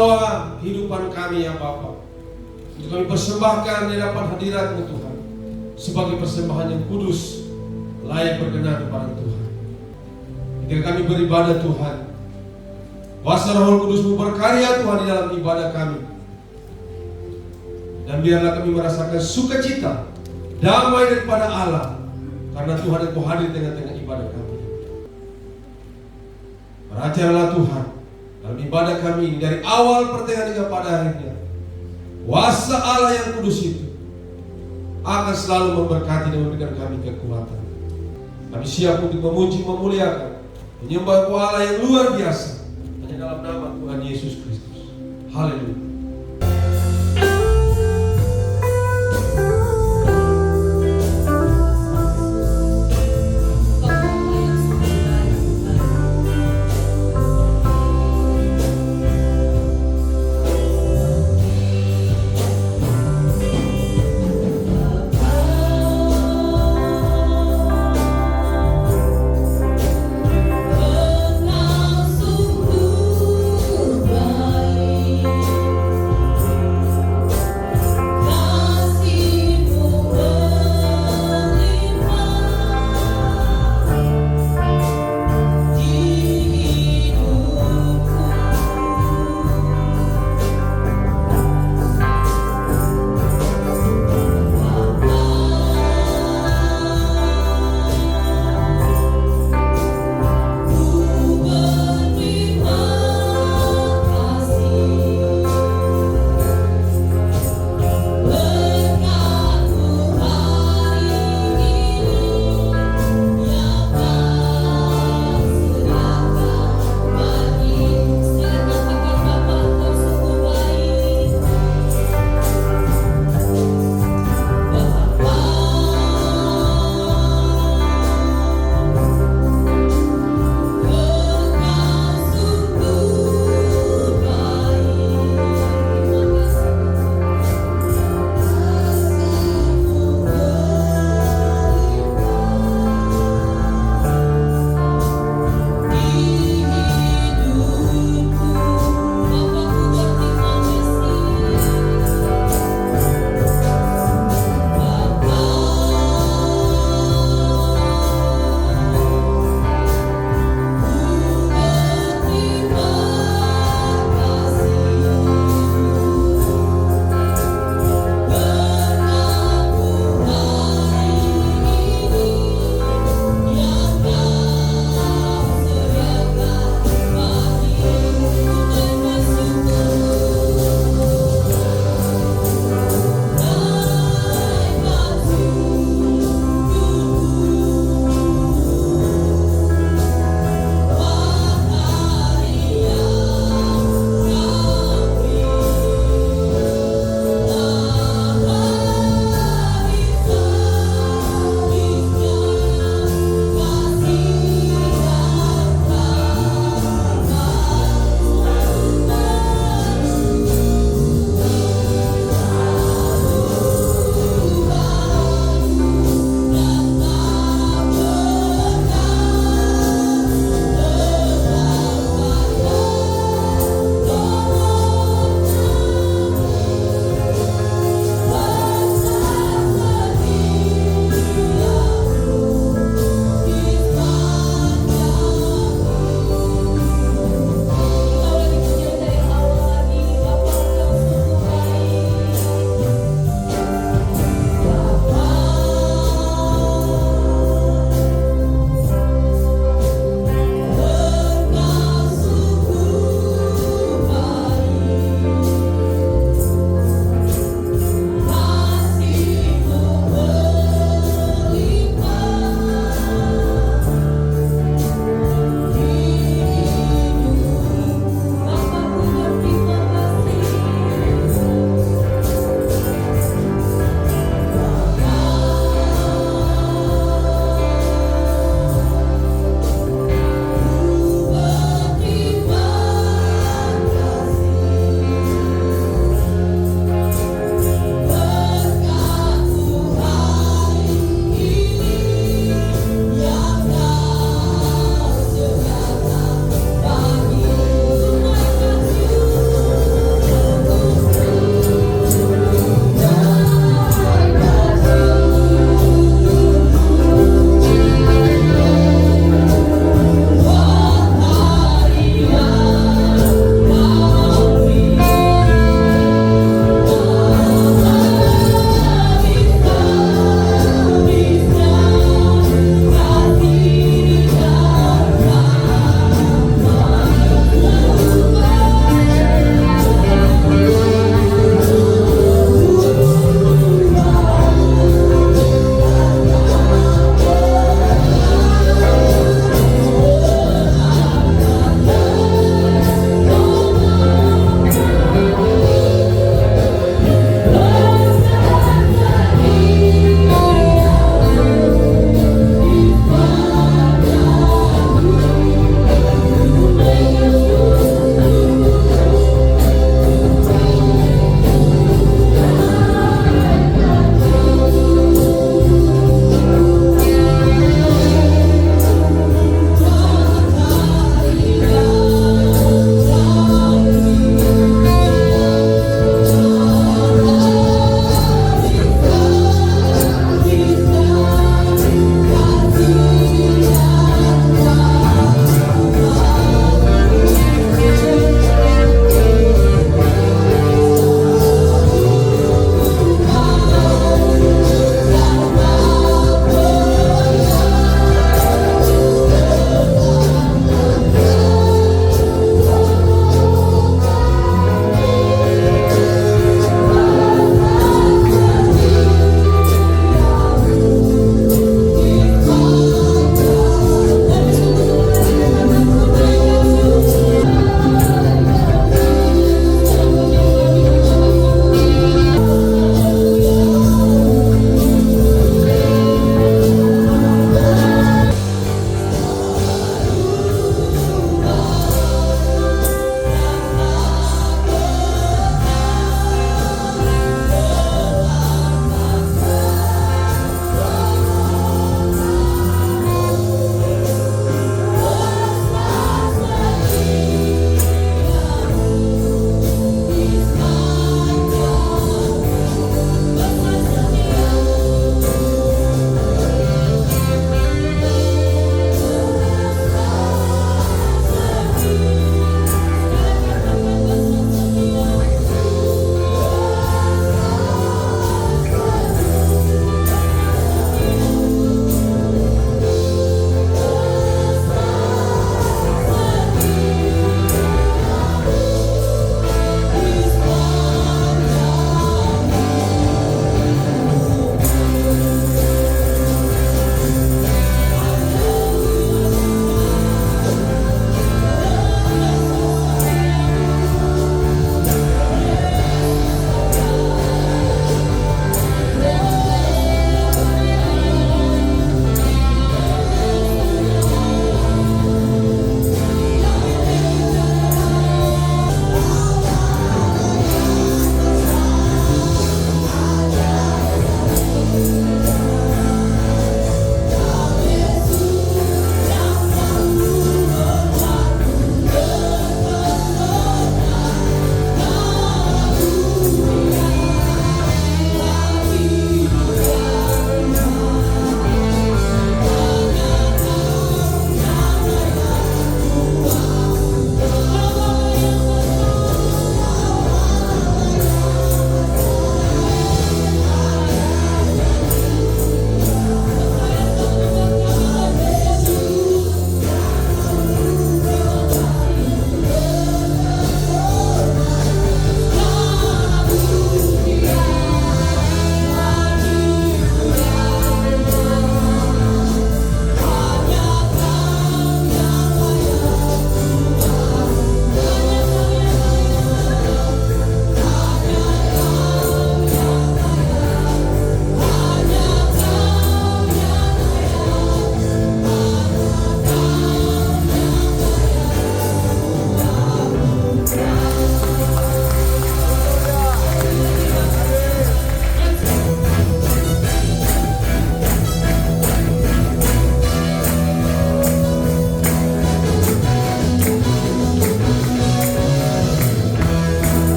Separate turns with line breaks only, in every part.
kehidupan kami ya Bapa. Kami persembahkan di hadapan hadirat-Mu Tuhan sebagai persembahan yang kudus, layak berkenan kepada Tuhan. Ketika kami beribadah Tuhan, kuasa Roh Kudus-Mu berkarya Tuhan di dalam ibadah kami. Dan biarlah kami merasakan sukacita, damai daripada Allah, karena Tuhan Engkau hadir di tengah-tengah ibadah kami. Berajarlah Tuhan dalam ibadah kami ini dari awal pertengahan hingga pada akhirnya. Kuasa Allah yang kudus itu akan selalu memberkati dan memberikan kami kekuatan. Kami siap untuk memuji, memuliakan, menyembah Allah yang luar biasa hanya dalam nama Tuhan Yesus Kristus. Haleluya.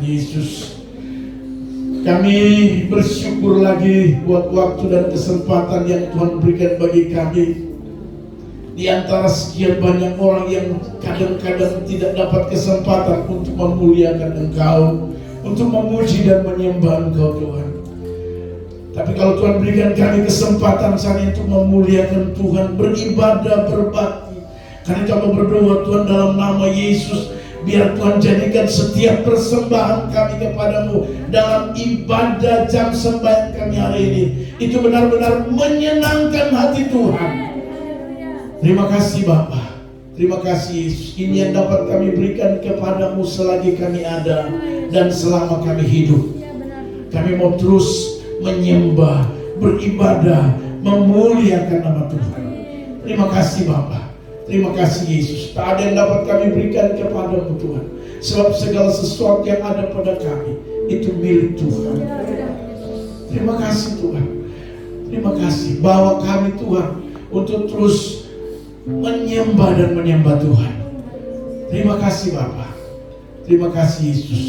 Yesus. Kami bersyukur lagi buat waktu dan kesempatan yang Tuhan berikan bagi kami. Di antara sekian banyak orang yang kadang-kadang tidak dapat kesempatan untuk memuliakan Engkau, untuk memuji dan menyembah Engkau Tuhan. Tapi kalau Tuhan berikan kami kesempatan saat ini untuk memuliakan Tuhan, beribadah, berbakti, kami coba berdoa Tuhan dalam nama Yesus, biar Tuhan jadikan setiap persembahan kami kepadamu dalam ibadah jam sembahyang kami hari ini, itu benar-benar menyenangkan hati Tuhan. Terima kasih Bapa, terima kasih Yesus. Ini yang dapat kami berikan kepadamu selagi kami ada dan selama kami hidup. Kami mau terus menyembah, beribadah, memuliakan nama Tuhan. Terima kasih Bapa, terima kasih Yesus. Tak ada yang dapat kami berikan kepadamu Tuhan, sebab segala sesuatu yang ada pada kami itu milik Tuhan. Terima kasih Tuhan, terima kasih. Bawa kami Tuhan untuk terus menyembah dan menyembah Tuhan. Terima kasih Bapa, terima kasih Yesus.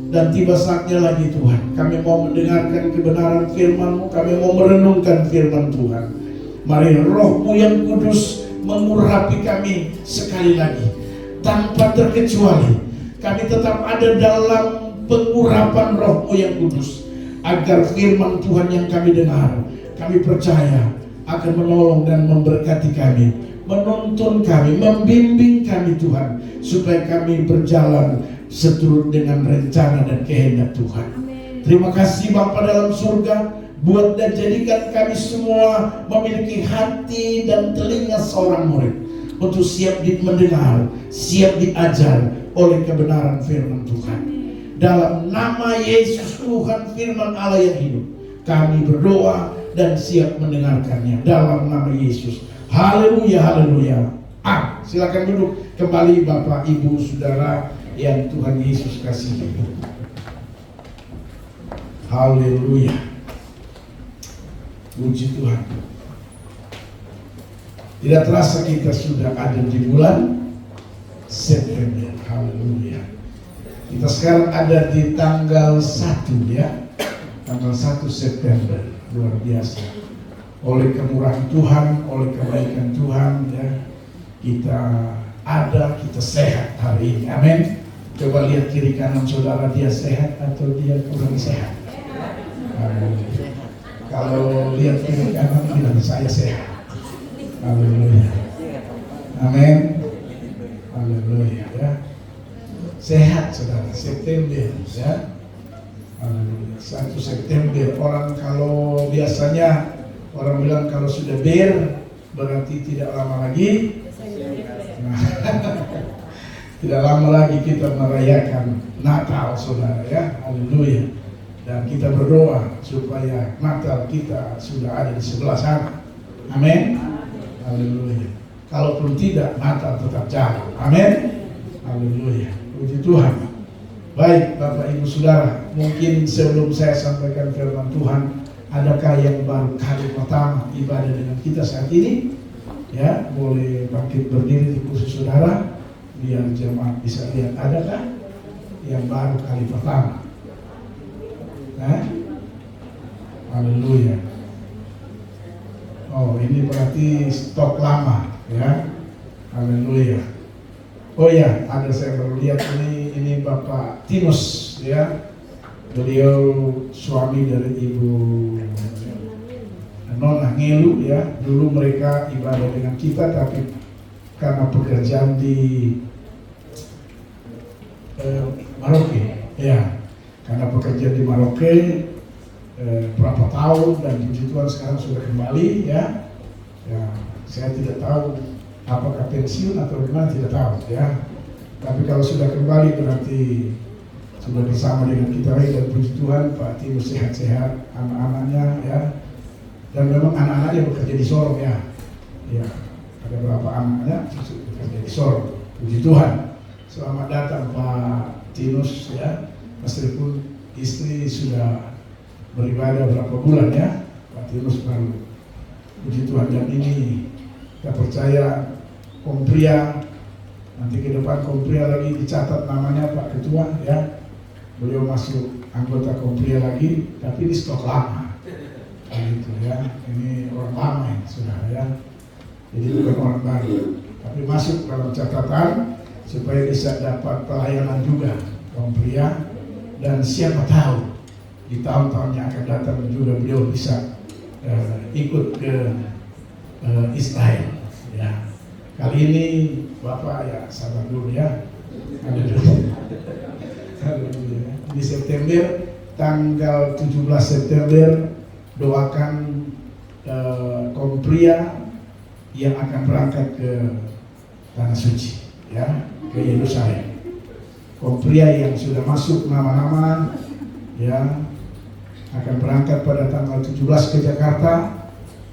Dan tiba saatnya lagi Tuhan, kami mau mendengarkan kebenaran firman-Mu, kami mau merenungkan firman Tuhan. Mari Roh-Mu yang kudus mengurapi kami sekali lagi, tanpa terkecuali. Kami tetap ada dalam pengurapan Roh-Mu yang kudus, agar firman Tuhan yang kami dengar, kami percaya akan menolong dan memberkati kami, menuntun kami, membimbing kami Tuhan, supaya kami berjalan seturut dengan rencana dan kehendak Tuhan. Terima kasih Bapa dalam surga, buat dan jadikan kami semua memiliki hati dan telinga seorang murid, untuk siap mendengar, siap diajar oleh kebenaran firman Tuhan. Dalam nama Yesus Tuhan firman Allah yang hidup, kami berdoa dan siap mendengarkannya dalam nama Yesus. Haleluya, haleluya. Silakan duduk kembali Bapak, Ibu, Saudara yang Tuhan Yesus kasihi. Haleluya. Puji Tuhan. Tidak terasa kita sudah ada di bulan September. Haleluya. Kita sekarang ada di tanggal 1 ya. Tanggal 1 September. Luar biasa. Oleh kemurahan Tuhan, oleh kebaikan Tuhan ya, kita ada, kita sehat hari ini. Amin. Coba lihat kiri kanan saudara, dia sehat atau dia kurang sehat? Kalau lihat kiri kanan bilang saya sehat. Haleluya. Amin. Haleluya ya. Sehat saudara, September ya. Haleluya. 1 September, orang kalau biasanya orang bilang kalau sudah berarti tidak lama lagi. Tidak lama lagi kita merayakan Natal saudara ya. Haleluya. Dan kita berdoa supaya Natal kita sudah ada di sebelah sana. Amin. Haleluya. Kalaupun tidak, Natal tetap jalan. Amin. Haleluya. Puji Tuhan. Baik Bapak Ibu Saudara, mungkin sebelum saya sampaikan firman Tuhan, adakah yang baru kali pertama ibadah dengan kita saat ini? Ya, boleh bangkit berdiri di kursi saudara, biar jemaat bisa lihat. Adakah yang baru kali pertama? Haleluya. Oh, ini berarti stok lama ya. Haleluya. Oh ya, ada saya baru lihat ini Bapak Tinus ya. Beliau suami dari Ibu Nona Ngelu ya. Dulu mereka ibadah dengan kita, tapi karena pekerjaan di Maroke ya, karena pekerjaan di Maroke berapa tahun, dan puji Tuhan sekarang sudah kembali ya. Ya, saya tidak tahu apakah pensiun atau gimana, tidak tahu ya. Tapi kalau sudah kembali berarti sudah bersama dengan kita lagi, dan puji Tuhan Pak Timo sehat-sehat, anak-anaknya ya. Dan memang anak-anaknya bekerja di Sorong ya. Ya, ada beberapa anaknya bekerja di Sorong. Puji Tuhan. Selamat datang Pak Tinus ya. Meskipun istri sudah beribadah berapa bulan ya, Pak Tinus baru. Puji Tuhan. Dan ini kita percaya Kompria, nanti ke depan Kompria lagi dicatat namanya Pak Ketua ya. beliau masuk anggota Kompria lagi, tapi di stok lama. Gitu ya, ini orang lama ya, saudara ya. Jadi bukan orang baru, tapi masuk dalam catatan supaya bisa dapat pelayanan juga Kompria, dan siapa tahu di tahun-tahun yang akan datang juga beliau bisa ikut ke Israel. Ya, kali ini Bapak ya sabar dulu ya. Haleluya. Di September, tanggal 17 September, doakan Kompria yang akan berangkat ke Tanah Suci, ya, ke Yerusalem. Kompria yang sudah masuk nama-nama, ya, akan berangkat pada tanggal 17 ke Jakarta.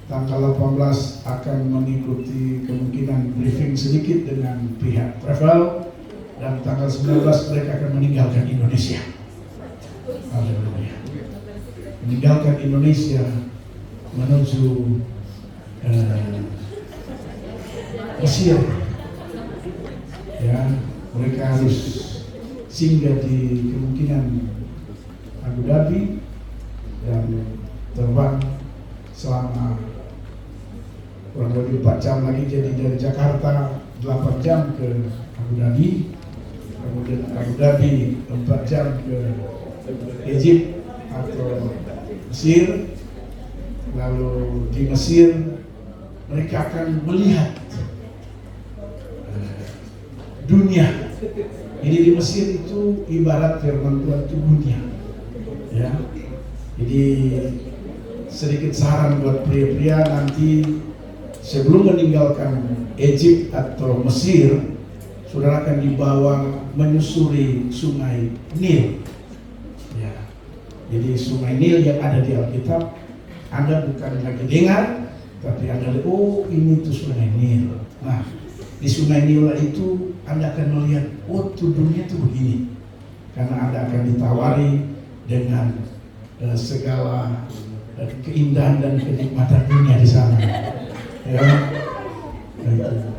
Tanggal 18 akan mengikuti kemungkinan briefing sedikit dengan pihak travel, dan tanggal 19 mereka akan meninggalkan Indonesia. Haleluya. Meninggalkan Indonesia menuju Mesir. Ya, mereka harus singgah di kemungkinan Abu Dhabi dan terbang selama kurang lebih 4 jam lagi. Jadi dari Jakarta 8 jam ke Abu Dhabi, kemudian Abu Dhabi 4 jam ke Egypt atau Mesir. Lalu di Mesir mereka akan melihat dunia. Jadi di Mesir itu ibarat firman Tuhan itu dunia, ya. Jadi sedikit saran buat pria-pria, nanti sebelum meninggalkan Egypt atau Mesir, saudara akan dibawa menyusuri sungai Nil. Ya. Jadi sungai Nil yang ada di Alkitab, Anda bukan lagi dengar, tapi Anda lihat, oh ini tuh sungai Nil. Nah, di sungai Nil itu Anda akan melihat, oh tuh dunia tuh begini. Karena Anda akan ditawari dengan segala keindahan dan kenikmatan dunia di sana. Ya.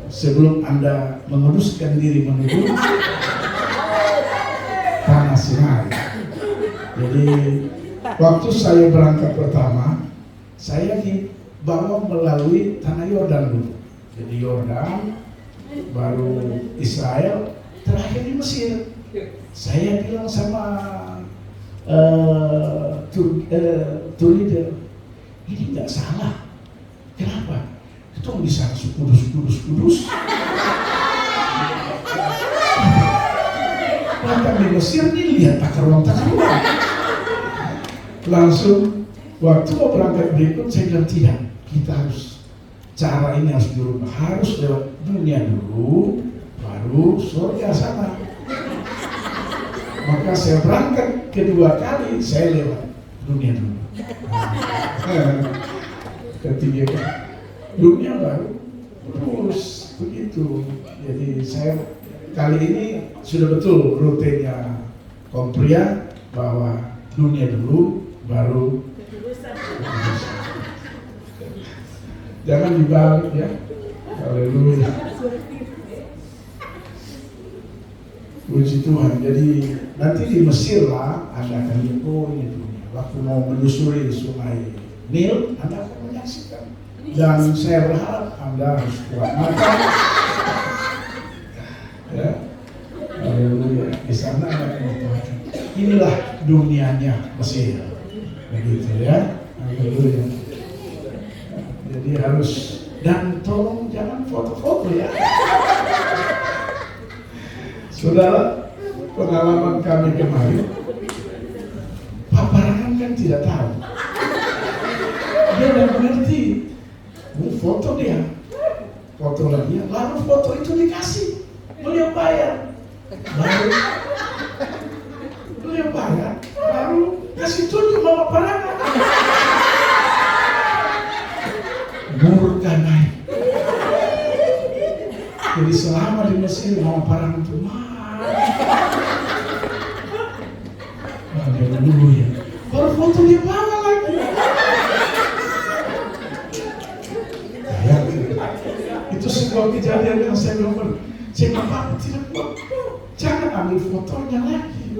Sebelum Anda menguruskan diri menuju tanah Sinai. Jadi waktu saya berangkat pertama, saya dibawa melalui tanah Yordan dulu. Jadi Yordan, baru Israel, terakhir di Mesir. Saya bilang sama tour leader, ini nggak salah. Kenapa? Itu bisa kudus. Bahkan di Mesir nih lihat takar ruang. Langsung waktu mau berangkat berikut saya bilang tidak, kita harus cara ini harus dirubah, harus lewat dunia dulu, baru surga sana. Maka saya berangkat kedua kali, saya lewat dunia dulu. Ketiga kali dunia baru terus begitu. Jadi saya kali ini sudah betul rutenya Kompria, bahwa dunia dulu baru jangan dibalik ya. Haleluya. Puji Tuhan. Jadi nanti di Mesir lah Anda akan lihat, oh ini dunia. Waktu mau menyusuri sungai Nil, Anda akan menyaksikan. Dan saya berharap Anda harus kuat mata. Ya. Haleluya. Di sana Anda akan mengatakan, inilah dunianya Mesir. Begitu ya. Haleluya. Jadi harus, dan tolong jangan foto-foto ya. Saudara, pengalaman kami kemarin, paparan kan tidak tahu. Dia tidak mengerti. Foto dia, foto lagi, lalu foto itu dikasih, beliau bayar, lalu kasih tunjuk mama parangan. Murka naik. Jadi selama di Mesir mama parangan itu haleluya. Baru foto dia bawa lagi. Itu sebuah kejadian yang saya bilang, saya bapak tidak buat, jangan ambil fotonya lagi.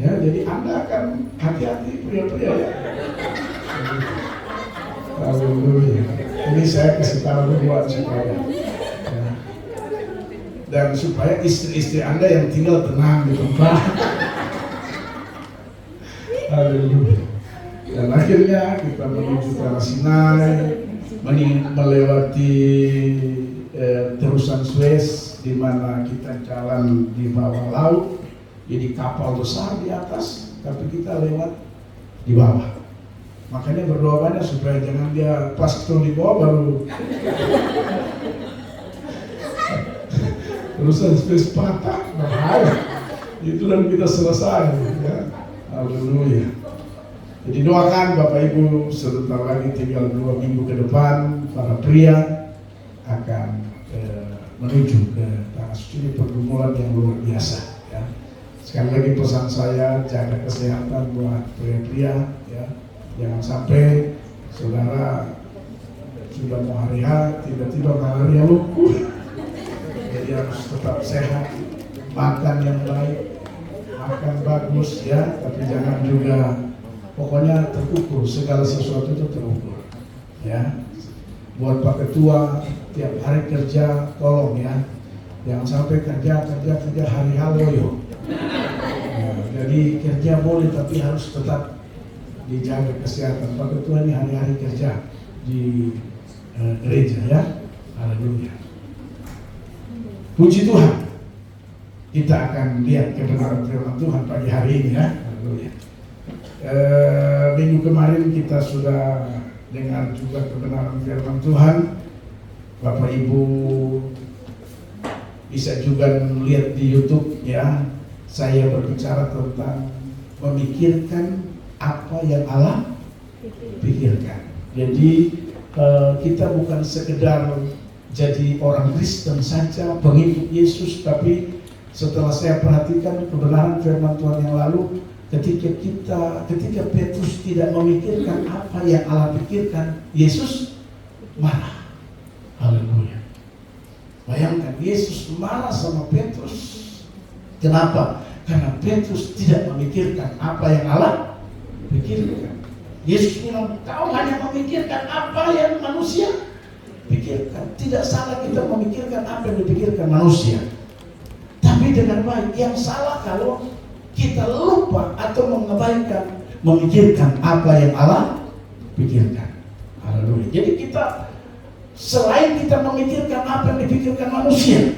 Ya, jadi Anda akan hati-hati pria-pria ya. Haleluya. Ini saya kasih tahu buat supaya ya. Dan supaya istri-istri Anda yang tinggal tenang di tempat. Haleluya. Dan akhirnya kita menuju Tanah Sinai, melewati terusan Suez, di mana kita jalan di bawah laut. Jadi kapal besar di atas, tapi kita lewat di bawah. Makanya berdoa banyak supaya jangan dia pas turun di bawah baru terusan Suez patah, bahaya. Itu dan kita selesai. Ya. Haleluya. Jadi doakan Bapak Ibu, sebentar lagi tinggal 2 minggu ke depan para pria akan menuju ke Tanah Suci, pergumulan yang luar biasa. Ya. Sekali lagi pesan saya, jaga kesehatan buat pria-pria. Ya. Jangan sampai saudara sudah mau hari H, tiba-tiba malaria lumpuh. Jadi harus tetap sehat, makan yang baik, makan bagus ya, tapi jangan juga pokoknya terukur, segala sesuatu itu terukur ya. Buat Pak Ketua tiap hari kerja, tolong ya, jangan sampai kerja hari loyo ya, jadi kerja boleh tapi harus tetap dijaga kesehatan. Pak Ketua ini hari-hari kerja di gereja ya. Haleluya. Puji Tuhan, kita akan lihat kebenaran firman Tuhan pagi hari ini ya. Haleluya. Minggu kemarin kita sudah dengar juga kebenaran firman Tuhan. Bapak Ibu bisa juga melihat di YouTube ya. Saya berbicara tentang memikirkan apa yang Allah pikirkan. Jadi kita bukan sekedar jadi orang Kristen saja, pengikut Yesus, tapi setelah saya perhatikan kebenaran firman Tuhan yang lalu, ketika Petrus tidak memikirkan apa yang Allah pikirkan, Yesus marah. Haleluya. Bayangkan, Yesus marah sama Petrus. Kenapa? Karena Petrus tidak memikirkan apa yang Allah pikirkan. Yesus bilang, kau hanya memikirkan apa yang manusia pikirkan. Tidak salah kita memikirkan apa yang dipikirkan manusia, tapi dengan baik. Yang salah kalau kita lupa atau mengabaikan memikirkan apa yang Allah pikirkan. Haleluya. Jadi kita selain kita memikirkan apa yang dipikirkan manusia,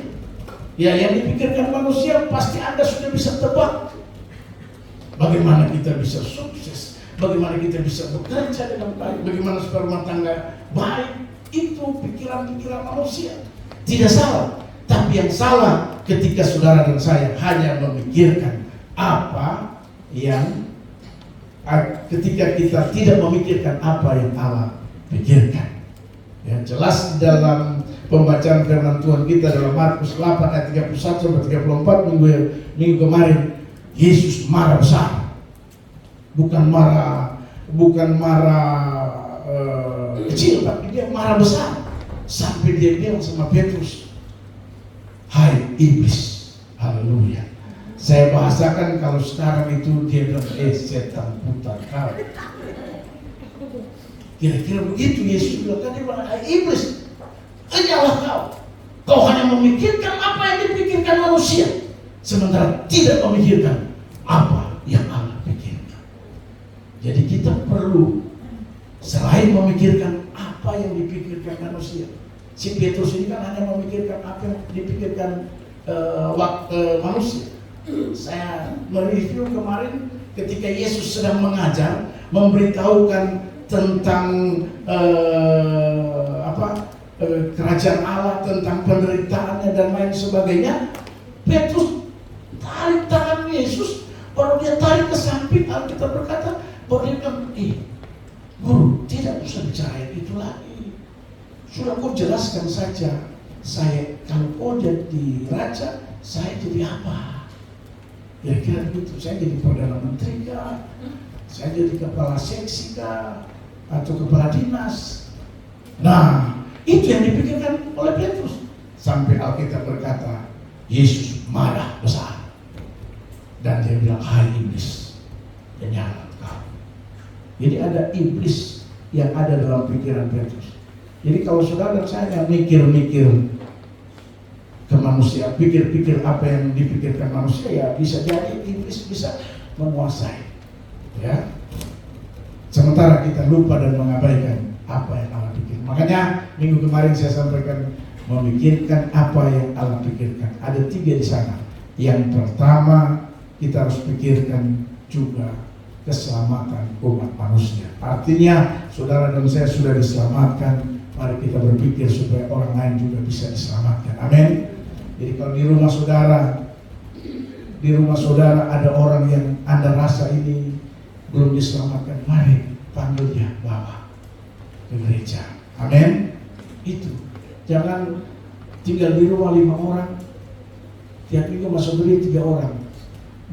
ya yang dipikirkan manusia pasti Anda sudah bisa tebak. Bagaimana kita bisa sukses, bagaimana kita bisa bekerja dengan baik, bagaimana supaya rumah tangga baik. Itu pikiran-pikiran manusia. Tidak salah. Tapi yang salah ketika saudara dan saya hanya memikirkan apa yang, ketika kita tidak memikirkan apa yang Allah pikirkan. Ya, jelas dalam pembacaan firman Tuhan kita dalam Markus 8 ayat 31 sampai 34 minggu kemarin, Yesus marah besar. Bukan marah kecil, tapi dia marah besar. Sampai dia bilang sama Petrus, hai iblis. Haleluya. Saya bahasakan kalau sekarang itu dia bilang, setan putar kau. Kira-kira begitu Yesus bilang. Dia bilang, hai iblis, kenyalah kau. Kau hanya memikirkan apa yang dipikirkan manusia, sementara tidak memikirkan apa yang Allah pikirkan. Jadi kita perlu selain memikirkan apa yang dipikirkan manusia. Si Petrus ini kan hanya memikirkan apa yang dipikirkan manusia. Saya mereview kemarin ketika Yesus sedang mengajar, memberitahukan tentang kerajaan Allah, tentang penderitaannya dan lain sebagainya. Petrus tarik tangan Yesus, baru dia tarik ke samping. Alkitab berkata bahwa dia bilang, Guru, tidak usah bicara itu lagi. Sudah kau jelaskan saja. Saya, kalau kau jadi raja, saya jadi apa? Kira-kira begitu. Saya jadi Perdana Menteri kah? Saya jadi kepala seksi kah? Atau kepala dinas? Nah, itu yang dipikirkan oleh Petrus. Sampai Alkitab berkata, Yesus marah besar. Dan dia bilang, hai iblis, janganlah kau. Jadi ada iblis yang ada dalam pikiran Petrus. Jadi kalau saudara dan saya mikir-mikir ke manusia, pikir-pikir apa yang dipikirkan manusia, ya bisa jadi iblis bisa menguasai. Ya. Sementara kita lupa dan mengabaikan apa yang Allah pikir. Makanya minggu kemarin saya sampaikan, memikirkan apa yang Allah pikirkan. Ada 3 di sana. Yang pertama, kita harus pikirkan juga keselamatan umat manusia. Artinya saudara dan saya sudah diselamatkan, mari kita berpikir supaya orang lain juga bisa diselamatkan. Amin. Jadi kalau di rumah saudara ada orang yang Anda rasa ini belum diselamatkan, mari panggil dia, bawa ke gereja. Amin. Itu. Jangan tinggal di rumah 5 orang, tiap minggu masuk gereja 3 orang,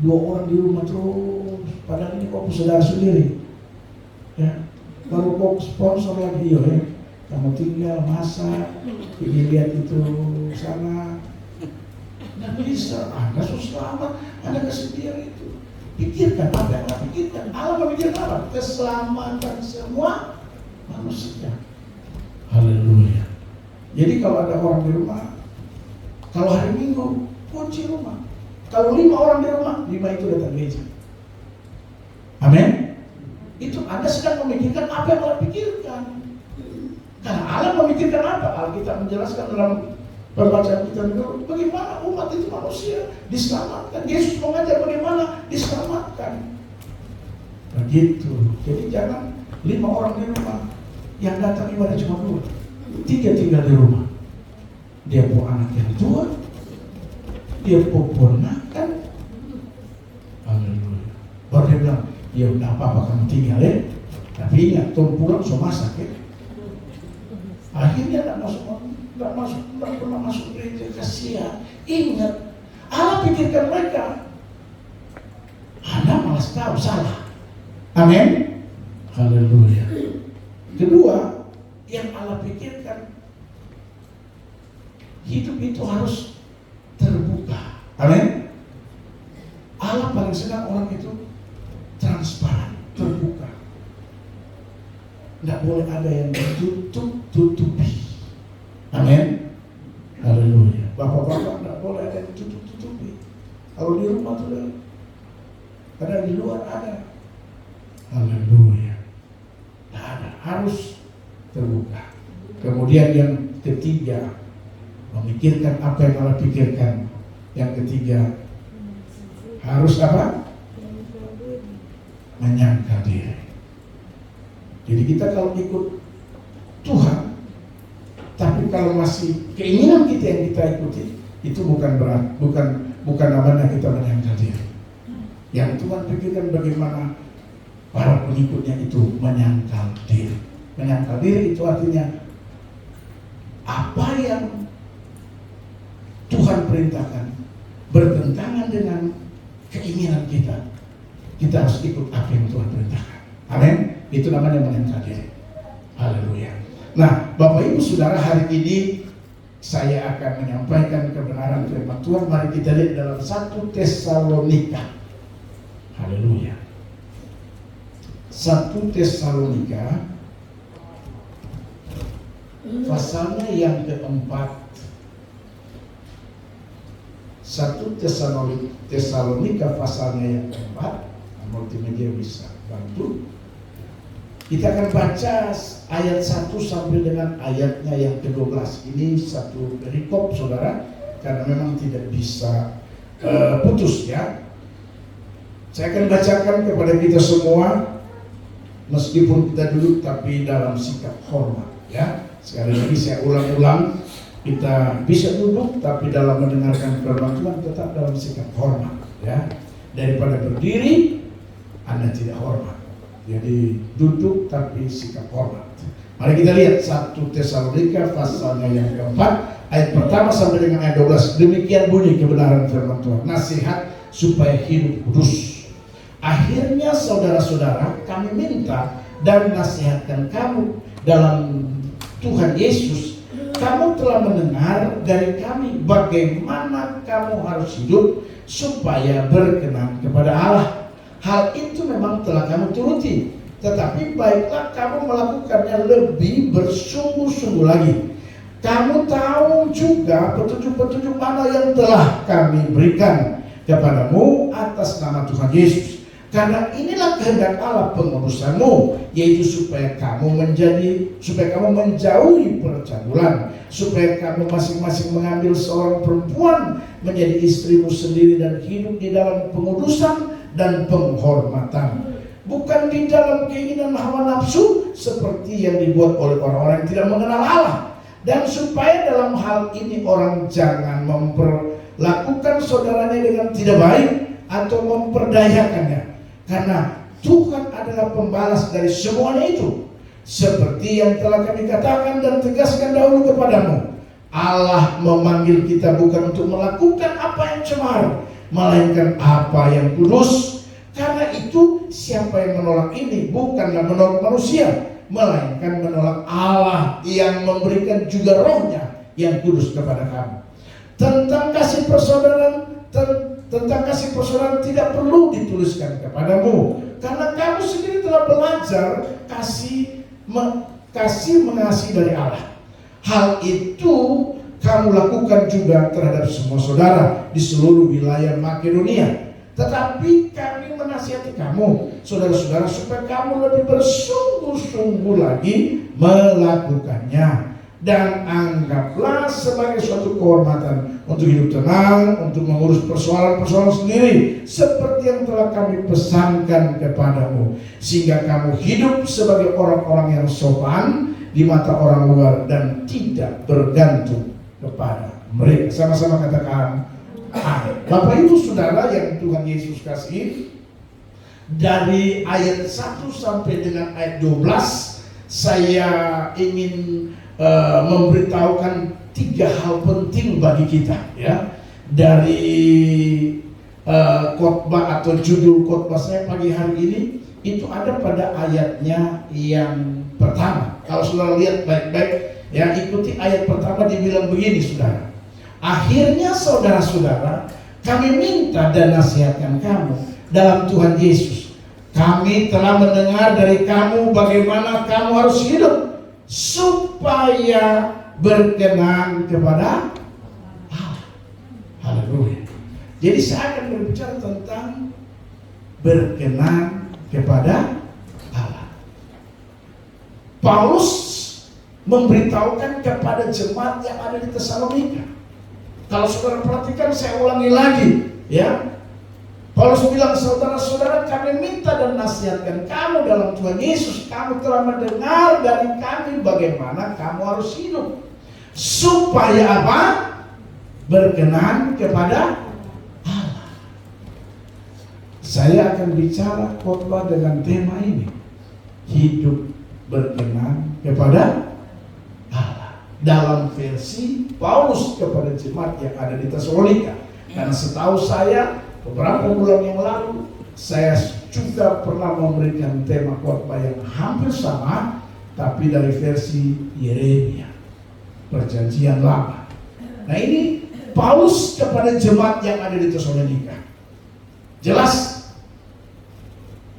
2 orang di rumah terus. Padahal ini kok saudara sendiri. Ya, baru kok sponsor lagi ya. Kamu tinggal masak, pergi lihat itu sana. Nggak bisa. Anda sudah selamat, Anda kesendirian itu. Pikirkan apa yang Allah pikirkan. Allah memikirkan apa? Keselamatan semua manusia. Haleluya. Jadi kalau ada orang di rumah, kalau hari Minggu kunci rumah. Kalau 5 orang di rumah, 5 itu datang gereja. Amin. Itu Anda sedang memikirkan apa yang Allah pikirkan. Karena Allah memikirkan apa? Alkitab menjelaskan dalam pembacaan kita dulu, bagaimana umat itu manusia diselamatkan. Yesus mengajar bagaimana diselamatkan. Begitu. Jadi jangan 5 orang di rumah, yang datang ibadah cuma 2, 3 tinggal di rumah. Dia punya anak yang tua, dia ponakan. Haleluya. Baru dia bilang, ya udah apa-apa kamu tinggal ya. Tapi ingat, tuh pulang so masak ya. Akhirnya tidak pernah masuk gereja, kasihan. Ingat, Allah pikirkan mereka. Anda malas tahu salah. Amin. Haleluya. Kedua, yang Allah pikirkan, hidup itu harus terbuka. Amin. Allah paling senang orang itu transparan, terbuka. Tidak boleh ada yang ditutup-tutupi. Amin. Haleluya. Bapak-bapak tidak boleh ada yang ditutup-tutupi. Kalau di rumah tuh ada, di luar ada. Haleluya. Tidak ada, harus terbuka. Kemudian yang ketiga, memikirkan apa yang Allah pikirkan. Yang ketiga, harus apa? Menyangkal diri. Jadi kita kalau ikut Tuhan, tapi kalau masih keinginan kita yang kita ikuti, itu bukan berat, bukan namanya kita menyangkal diri. Yang Tuhan pikirkan bagaimana para pengikutnya itu menyangkal diri. Menyangkal diri itu artinya apa yang Tuhan perintahkan bertentangan dengan keinginan kita, kita harus ikut apa yang Tuhan perintahkan. Amin. Itu namanya menyangkal diri. Haleluya. Nah, Bapak Ibu Saudara, hari ini saya akan menyampaikan kebenaran firman Tuhan. Mari kita lihat dalam 1 Tesalonika. Haleluya. 1 Tesalonika pasalnya yang keempat. 1 Tesalonika pasalnya yang keempat. Multimedia bisa bantu. Kita akan baca ayat 1 sampai dengan ayatnya yang ke-12. Ini satu perikop saudara, karena memang tidak bisa putus ya. Saya akan bacakan kepada kita semua, meskipun kita duduk tapi dalam sikap hormat ya. Sekali lagi saya ulang-ulang, kita bisa duduk tapi dalam mendengarkan firman Tuhan tetap dalam sikap hormat ya. Daripada berdiri Anda tidak hormat. Jadi duduk tapi sikap hormat. Mari kita lihat 1 Tesalonika pasalnya yang keempat, ayat pertama sampai dengan ayat 12. Demikian bunyi kebenaran firman Tuhan. Nasihat supaya hidup kudus. Akhirnya saudara-saudara, kami minta dan nasihatkan kamu dalam Tuhan Yesus. Kamu telah mendengar dari kami bagaimana kamu harus hidup supaya berkenan kepada Allah. Hal itu memang telah kamu turuti, tetapi baiklah kamu melakukannya lebih bersungguh-sungguh lagi. Kamu tahu juga petunjuk-petunjuk mana yang telah kami berikan kepadamu atas nama Tuhan Yesus. Karena inilah kehendak Allah pengurusanmu, yaitu supaya kamu menjauhi percabulan, supaya kamu masing-masing mengambil seorang perempuan menjadi istrimu sendiri dan hidup di dalam pengudusan dan penghormatan, bukan di dalam keinginan hawa nafsu seperti yang dibuat oleh orang-orang yang tidak mengenal Allah. Dan supaya dalam hal ini orang jangan memperlakukan saudaranya dengan tidak baik atau memperdayakannya, karena Tuhan adalah pembalas dari semuanya itu. Seperti yang telah kami katakan dan tegaskan dahulu kepadamu, Allah memanggil kita bukan untuk melakukan apa yang cemar, melainkan apa yang kudus. Karena itu siapa yang menolak ini bukanlah menolak manusia, melainkan menolak Allah yang memberikan juga rohnya yang kudus kepada kamu. Tentang kasih persaudaraan tidak perlu dituliskan kepadamu, karena kamu sendiri telah belajar kasih mengasihi dari Allah. Hal itu kamu lakukan juga terhadap semua saudara di seluruh wilayah Makedonia. Tetapi kami menasihati kamu, saudara-saudara, supaya kamu lebih bersungguh-sungguh lagi melakukannya. Dan anggaplah sebagai suatu kehormatan untuk hidup tenang, untuk mengurus persoalan-persoalan sendiri, seperti yang telah kami pesankan kepadamu, sehingga kamu hidup sebagai orang-orang yang sopan di mata orang luar dan tidak bergantung kepada mereka. Sama-sama katakan amin. Bapak Ibu Saudara yang Tuhan Yesus kasih, dari ayat 1 sampai dengan ayat 12 saya ingin memberitahukan 3 hal penting bagi kita, ya. Dari khotbah atau judul khotbah saya pagi hari ini itu ada pada ayatnya yang pertama. Kalau saudara lihat baik-baik, ya, ikuti ayat pertama, dibilang begini, saudara. Akhirnya saudara-saudara, kami minta dan nasihatkan kamu dalam Tuhan Yesus. Kami telah mendengar dari kamu bagaimana kamu harus hidup supaya berkenan kepada Allah. Haleluya. Jadi saya akan berbicara tentang berkenan kepada Allah. Paulus memberitahukan kepada jemaat yang ada di Tesalonika. Kalau saudara perhatikan, saya ulangi lagi, ya. Paulus bilang, saudara-saudara, kami minta dan nasihatkan kamu dalam Tuhan Yesus. Kamu telah mendengar dari kami bagaimana kamu harus hidup supaya apa? Berkenan kepada Allah. Saya akan bicara khotbah dengan tema ini, hidup berkenan kepada Allah, dalam versi Paulus kepada jemaat yang ada di Tesalonika. Karena setahu saya, beberapa bulan yang lalu saya juga pernah memberikan tema khotbah yang hampir sama, tapi dari versi Yeremia, Perjanjian Lama. Nah, ini Paulus kepada jemaat yang ada di Tesalonika. Jelas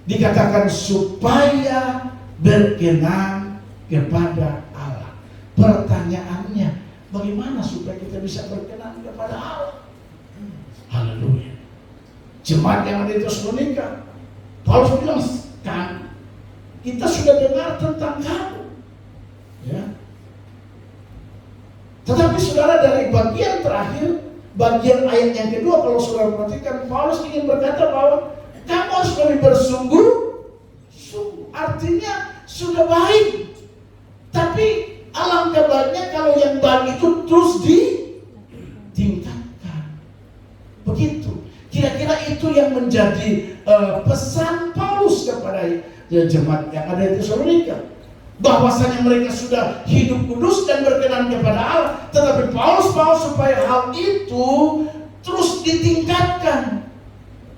dikatakan supaya berkenan kepada Allah. Pertanyaannya, bagaimana supaya kita bisa berkenan kepada Allah? Haleluya. Jemaat yang ada di Tesalonika, Paulus bilang, kan kita sudah dengar tentang kamu, ya. Tetapi saudara, dari bagian terakhir, bagian ayat yang kedua, kalau saudara perhatikan, Paulus ingin berkata bahwa kamu harus lebih bersungguh-sungguh. Artinya sudah baik, tapi alangkah baiknya kalau yang baik itu terus ditingkatkan. Begitu. Kira-kira itu yang menjadi pesan Paulus kepada jemaat yang ada di Tesalonika, bahwasanya mereka sudah hidup kudus dan berkenan kepada Allah. Tetapi Paulus mau supaya hal itu terus ditingkatkan.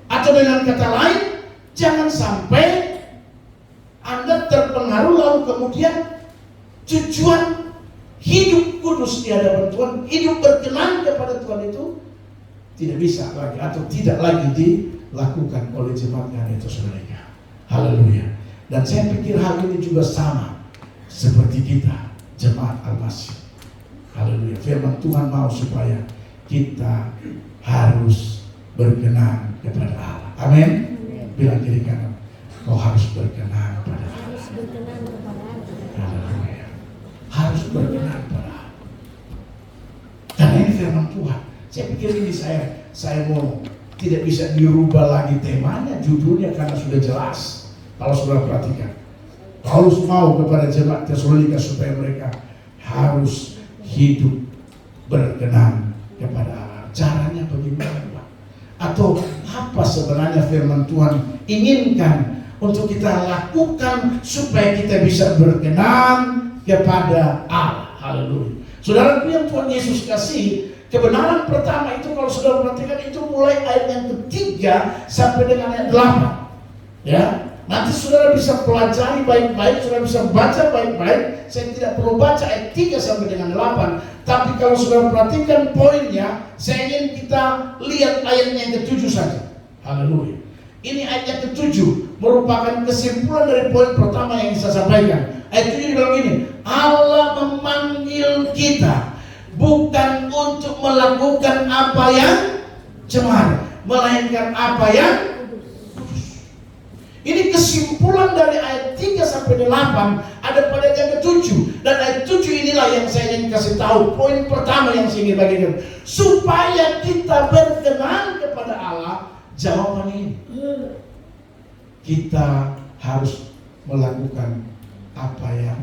Atau dengan kata lain, jangan sampai Anda terpengaruh lalu kemudian tujuan hidup kudus di hadapan Tuhan, hidup berkenan kepada Tuhan itu tidak bisa lagi atau tidak lagi dilakukan oleh jemaat yang itu saudara. Haleluya. Dan saya pikir hal ini juga sama seperti kita jemaat Al-Masih. Haleluya. Firman Tuhan mau supaya kita harus berkenan kepada Allah. Amin. Bilang kiri kanan, kau harus berkenan kepada Allah. Haleluya. Harus berkenan kepada Allah. Karena ini firman Tuhan. Saya pikir ini saya mau tidak bisa dirubah lagi temanya, judulnya karena sudah jelas. Kalau saudara perhatikan, Paulus mau kepada jemaat Tesalonika supaya mereka harus hidup berkenan kepada Allah. Caranya bagaimana? Atau apa sebenarnya firman Tuhan inginkan untuk kita lakukan supaya kita bisa berkenan kepada Allah? Haleluya. Saudara, yang Tuhan Yesus kasih kebenaran pertama itu, kalau saudara perhatikan, itu mulai ayat yang ketiga sampai dengan ayat 8. Ya, nanti saudara bisa pelajari baik-baik, saudara bisa baca baik-baik. Saya tidak perlu baca ayat 3 sampai dengan 8. Tapi kalau saudara perhatikan poinnya, saya ingin kita lihat ayatnya yang ke-7 saja. Haleluya. Ini ayat yang ke-7 merupakan kesimpulan dari poin pertama yang saya sampaikan. Ayat 7 dibilang gini, Allah memanggil kita bukan untuk melakukan apa yang cemar, melainkan apa yang kudus. Ini kesimpulan dari ayat 3 sampai 8 ada pada yang ke-7. Dan ayat 7 inilah yang saya ingin kasih tahu. Poin pertama yang saya ingin bagikan, supaya kita berkenan kepada Allah. Jawabannya ini, kita harus melakukan apa yang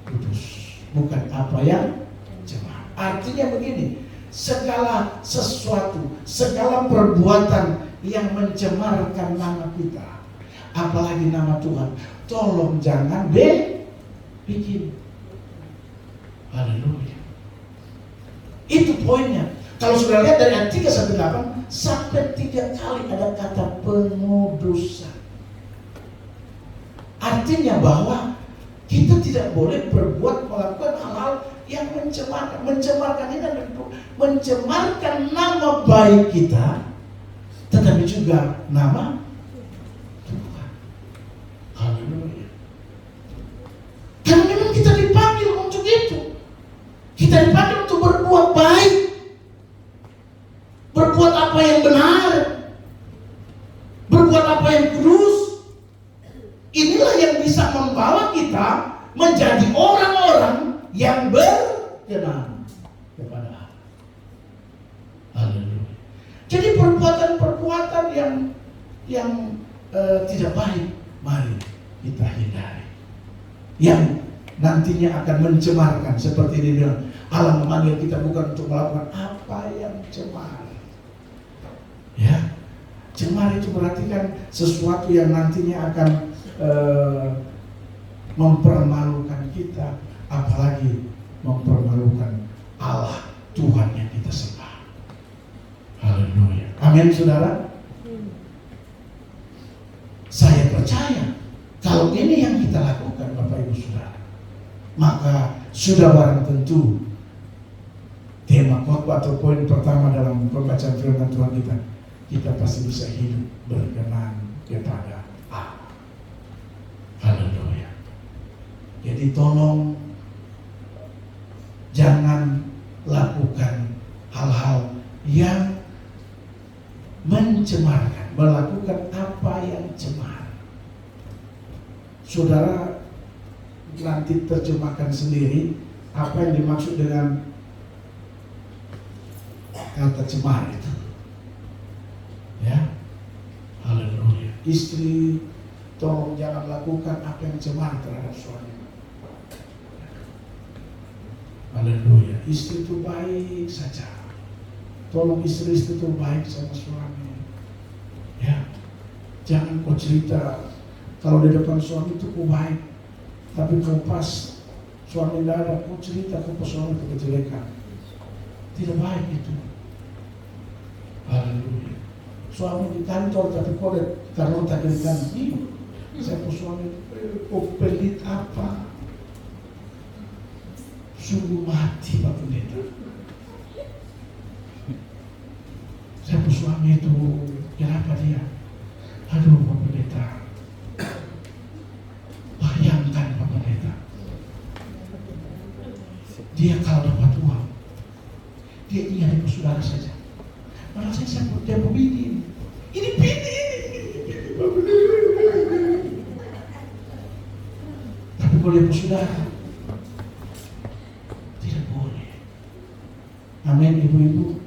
kudus, bukan apa yang cemar. Artinya begini, segala sesuatu, segala perbuatan yang mencemarkan nama kita, apalagi nama Tuhan, tolong jangan bikin. Haleluya. Itu poinnya. Kalau sudah lihat dari ayat 3 sampai 8, sampai 3 kali ada kata pengudusan. Artinya bahwa kita tidak boleh melakukan hal-hal yang mencemarkan. Mencemarkan ini adalah mencemarkan nama baik kita, tetapi juga nama Tuhan. Haleluya. Karena memang kita dipanggil untuk itu. Kita dipanggil untuk berbuat baik, berbuat apa yang benar, berbuat apa yang kudus. Inilah yang bisa membawa kita menjadi orang-orang yang berkenan kepada Allah. Haleluya. Jadi perbuatan-perbuatan yang tidak baik, mari kita hindari. Yang nantinya akan mencemarkan, seperti ini bilang, Allah memanggil kita bukan untuk melakukan apa yang cemar. Ya, cemar itu berarti kan sesuatu yang nantinya akan mempermalukan kita, apalagi mempermalukan Allah Tuhan yang kita sembah. Haleluya. Amin, saudara. Saya percaya kalau ini yang kita lakukan, Bapak Ibu Saudara, maka sudah barang tentu tema khotbah atau poin pertama dalam pembacaan firman Tuhan kita pasti bisa hidup berkenan kepada Allah. Haleluya. Jadi tolong jangan lakukan hal-hal yang mencemarkan, melakukan apa yang cemar. Saudara nanti terjemahkan sendiri apa yang dimaksud dengan kata cemar itu. Ya. Haleluya. Istri, tolong jangan lakukan apa yang cemar terhadap suami. Haleluya. Istri itu baik saja. Tolong istri-istri itu baik sama suami. Ya. Jangan kau cerita kalau di depan suami itu kau baik, tapi kau pas suami tidak ada, kau cerita ke suami itu kejelekan. Tidak baik itu. Haleluya. Suami di kantor tapi kau karena tak kirikan. Saya pun suami, kau pelit apa? Sungguh mati Pak Pendeta. suami itu kenapa dia? Aduh Pak Pendeta, bayangkan Pak Pendeta, dia kalau dapat uang, dia ingat ibu saudara saja. Malah saya sebut dia begini, ini bini. Tapi kalau dia saudara, tidak boleh. Amin ibu-ibu.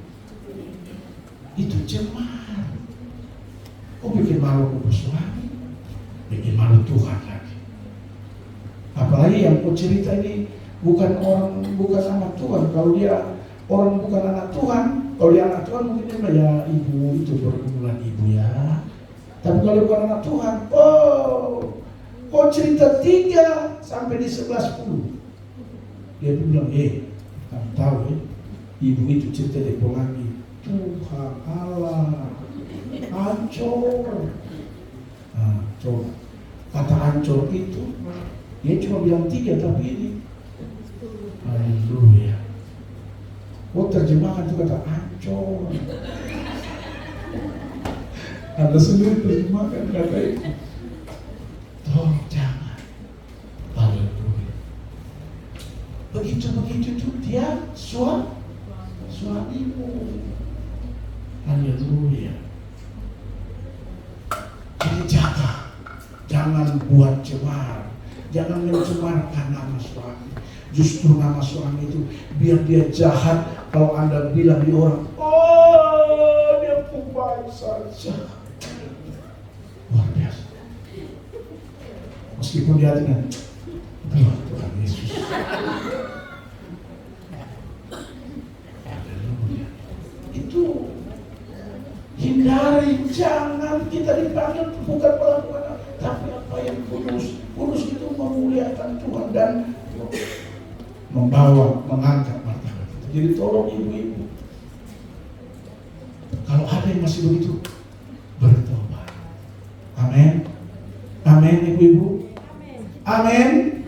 Itu cemar. Kok bikin malu ibu suami, bikin malu Tuhan lagi. Apalagi yang kau cerita ini bukan anak Tuhan. Kalau dia orang bukan anak Tuhan, kalau dia anak Tuhan mungkin dia bilang, ya ibu itu pergumulan ibu ya. Tapi kalau bukan anak Tuhan, oh, kau cerita 3 sampai di 11:10. Dia bilang, kamu tahu ya, ibu itu cerita di lagi. Tuhan Allah, hancur. Nah, coba kata hancur itu, dia cuma bilang 3 tapi ini. Haleluya. Oh terjemahkan itu kata hancur. Anda sendiri terjemahkan kata itu. Tolong jangan. Haleluya. Begitu tuh dia suamimu. Haleluya. Jadi jangan buat cemar, jangan mencemarkan nama suami. Justru nama suami itu biar dia jahat. Kalau Anda bilang di orang, oh dia baik saja, luar biasa. Meskipun dia dengan Tuhan Yesus. Haleluya. Itu hindari, jangan kita dipanggil bukan melakukan, tapi apa yang kudus. Kudus itu memuliakan Tuhan dan mengangkat martabat. Jadi tolong ibu-ibu, kalau ada yang masih begitu, bertobat. Amin. Amin ibu-ibu. Amin.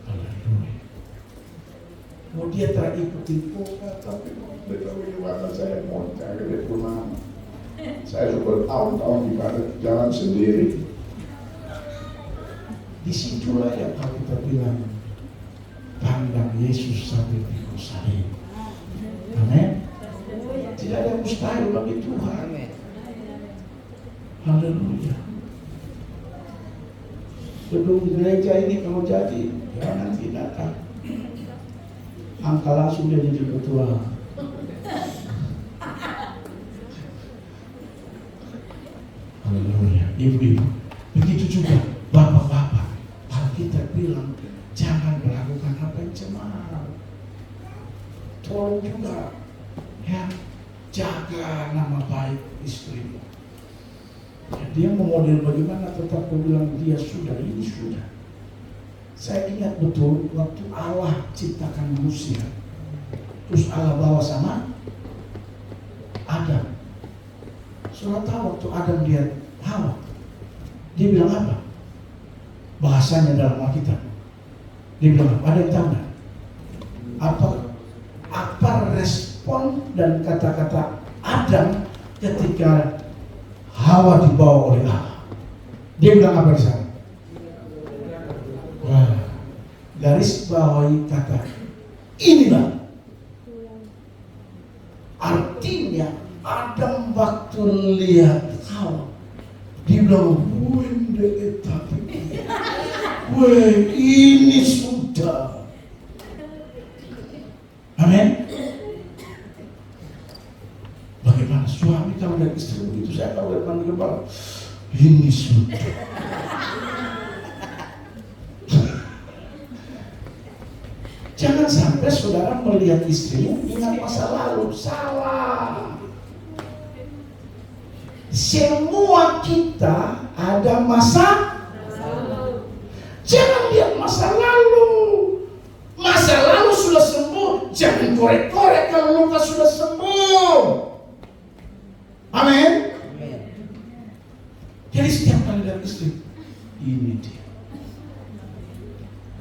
Haleluya. Mau dia terikut-ikut, tapi bagaimana saya mau cari reformasi. Saya sudah bertahun-tahun ibadah jalan sendiri. Disitulah yang kalau kita bilang, pandang Yesus sampai di Yerusalem. Amin. Tidak ada mustahil bagi Tuhan. Haleluya. Sebelum gereja ini kalau jadi, ya nanti datang. Angka langsung dia jadi ketua. Haleluya. Ibu-ibu, begitu juga bapak-bapak. Kalau kita bilang jangan melakukan apa yang cemar, tolong juga ya jaga nama baik istrimu. Ya, dia memodel bagaimana tetap bilang dia sudah, ini sudah. Saya ingat betul waktu Allah ciptakan manusia, terus Allah bawa sama Adam. Saudara tahu waktu Adam lihat Hawa, dia bilang apa? Bahasanya dalam Alkitab. Dia bilang, ada yang tahu nggak? Apa respon dan kata-kata Adam ketika Hawa dibawa oleh Allah? Dia bilang apa di sana? Wah, garis bawahi kata inilah. Artinya Adam waktu lihat Hawa, dia bilang, weh, ini sudah. Amin. Bagaimana suami kalau dan istri begitu, saya tahu dari mandi kepala, ini sudah. Jangan sampai saudara melihat istrimu ingat masa lalu. Salah. Semua kita ada masa lalu. Jangan lihat masa lalu. Masa lalu sudah sembuh, jangan korek-korek kalau luka sudah sembuh. Amin. Jadi setiap kali lihat istri, ini dia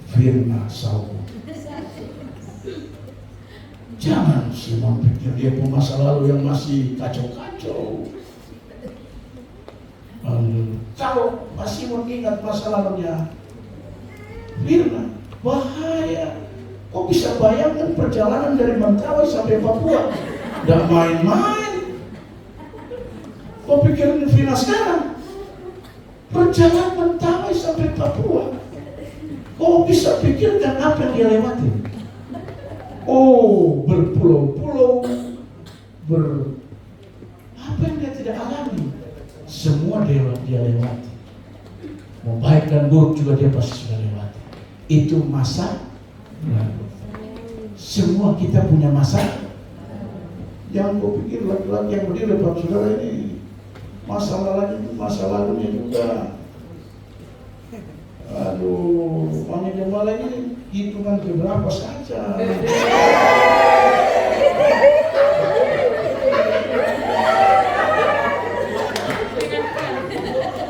Firna Saul. Jangan semua pikir dia punya masa lalu yang masih kacau-kacau. Kalau masih mengingat masa lalunya, Firman, bahaya. Kok bisa bayangkan perjalanan dari Mentawai sampai Papua? Tidak main-main. Kok pikirin Firman sekarang? Perjalanan Mentawai sampai Papua. Kok bisa pikirkan apa yang dia lewati? Oh, berpulau-pulau, apa yang dia tidak alami? Semua dia lewati. Mau baik dan buruk juga dia pasti sudah lewati. Itu masa lalu. Semua kita punya masa. Jangan kau pikir laki-laki yang berdiri depan saudara ini masa lalunya juga. Aduh, Mami Gembala ini hitungan keberapa saja.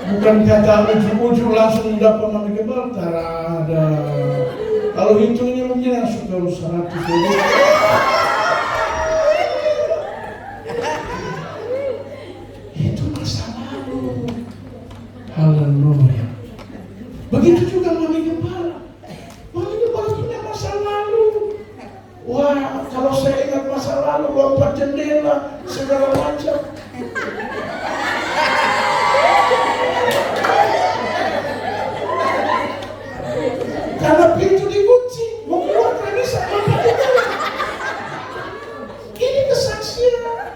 Bukan kata ujung-ujung langsung dapat Mami Gembala, tak ada. Kalau hitungnya mungkin langsung ke 100 ribu. Itu masa lalu. Haleluya. Begitu juga Mami Gembala. Mami Gembala punya masa lalu. Wah, kalau saya ingat masa lalu, lompat jendela, segala macam. Karena pintu dikunci, mau keluar tak bisa, lompat jendela. Ini kesaksian.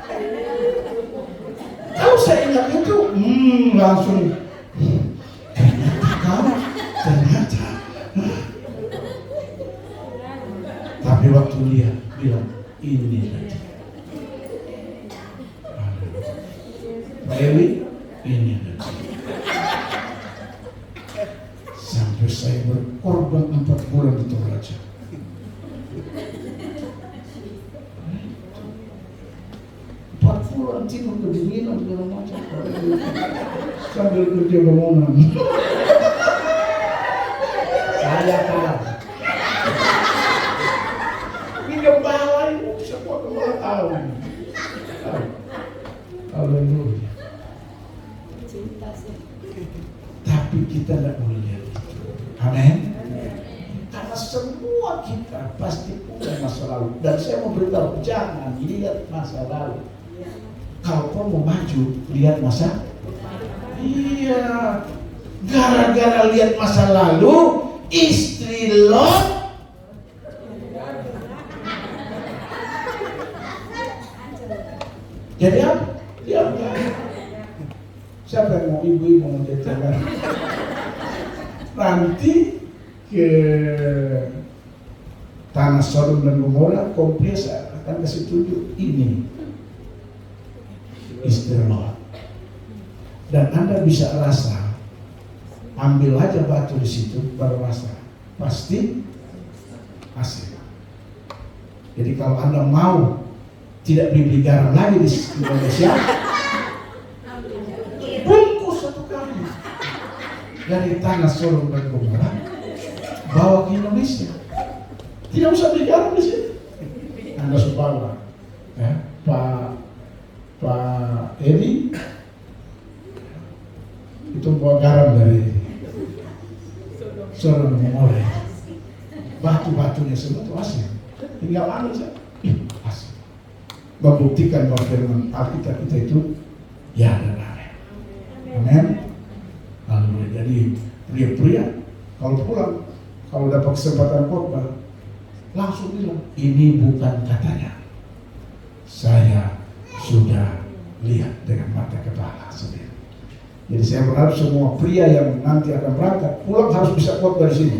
Kalau saya ingat itu, langsung. Ternyata. Tapi waktu dia bilang, ini nanti. Pak Ewi, ini nanti. Sampai saya berkorban 4 bulan di Toraja. Tidur kedinginan segala macam sambil kerja bangunan. Saya tahu. Ini Gembala itu semua Gembala tahu. Haleluya. Tapi kita tidak boleh lihat itu. Amin. Karena semua kita pasti punya masa lalu. Dan saya mau beritahu, jangan lihat masa lalu. Kalau kau mau maju, lihat masa. Iya. Gara-gara lihat masa lalu, istri Lot jadi apa? Diam. Siapa yang mau ibu-ibu mau jalan? Nanti ke tanah Sodom dan Gomora, kompres akan kasih tunjuk ini. Istilah. Dan Anda bisa rasa, ambil aja batu di situ, baru rasa pasti hasil. Jadi kalau Anda mau tidak beli garam lagi di Indonesia, bungkus satu kali dari tanah Sodom dan Gomora, bawa ke Indonesia. Tidak usah beli garam di sini. Anda suka ya, Pak Edi itu bawa garam dari Sodom dan Gomora. Batu-batunya semua itu hasil. Tinggal ambil saja, hasil. Membuktikan bahwa firman Alkitab kita itu ya dan amin. Amin. Lalu jadi pria-pria kalau pulang, kalau dapat kesempatan khotbah, langsung bilang, ini bukan katanya. Saya sudah lihat dengan mata kepala sendiri. Jadi saya berharap semua pria yang nanti akan berangkat pulang harus bisa khotbah di sini.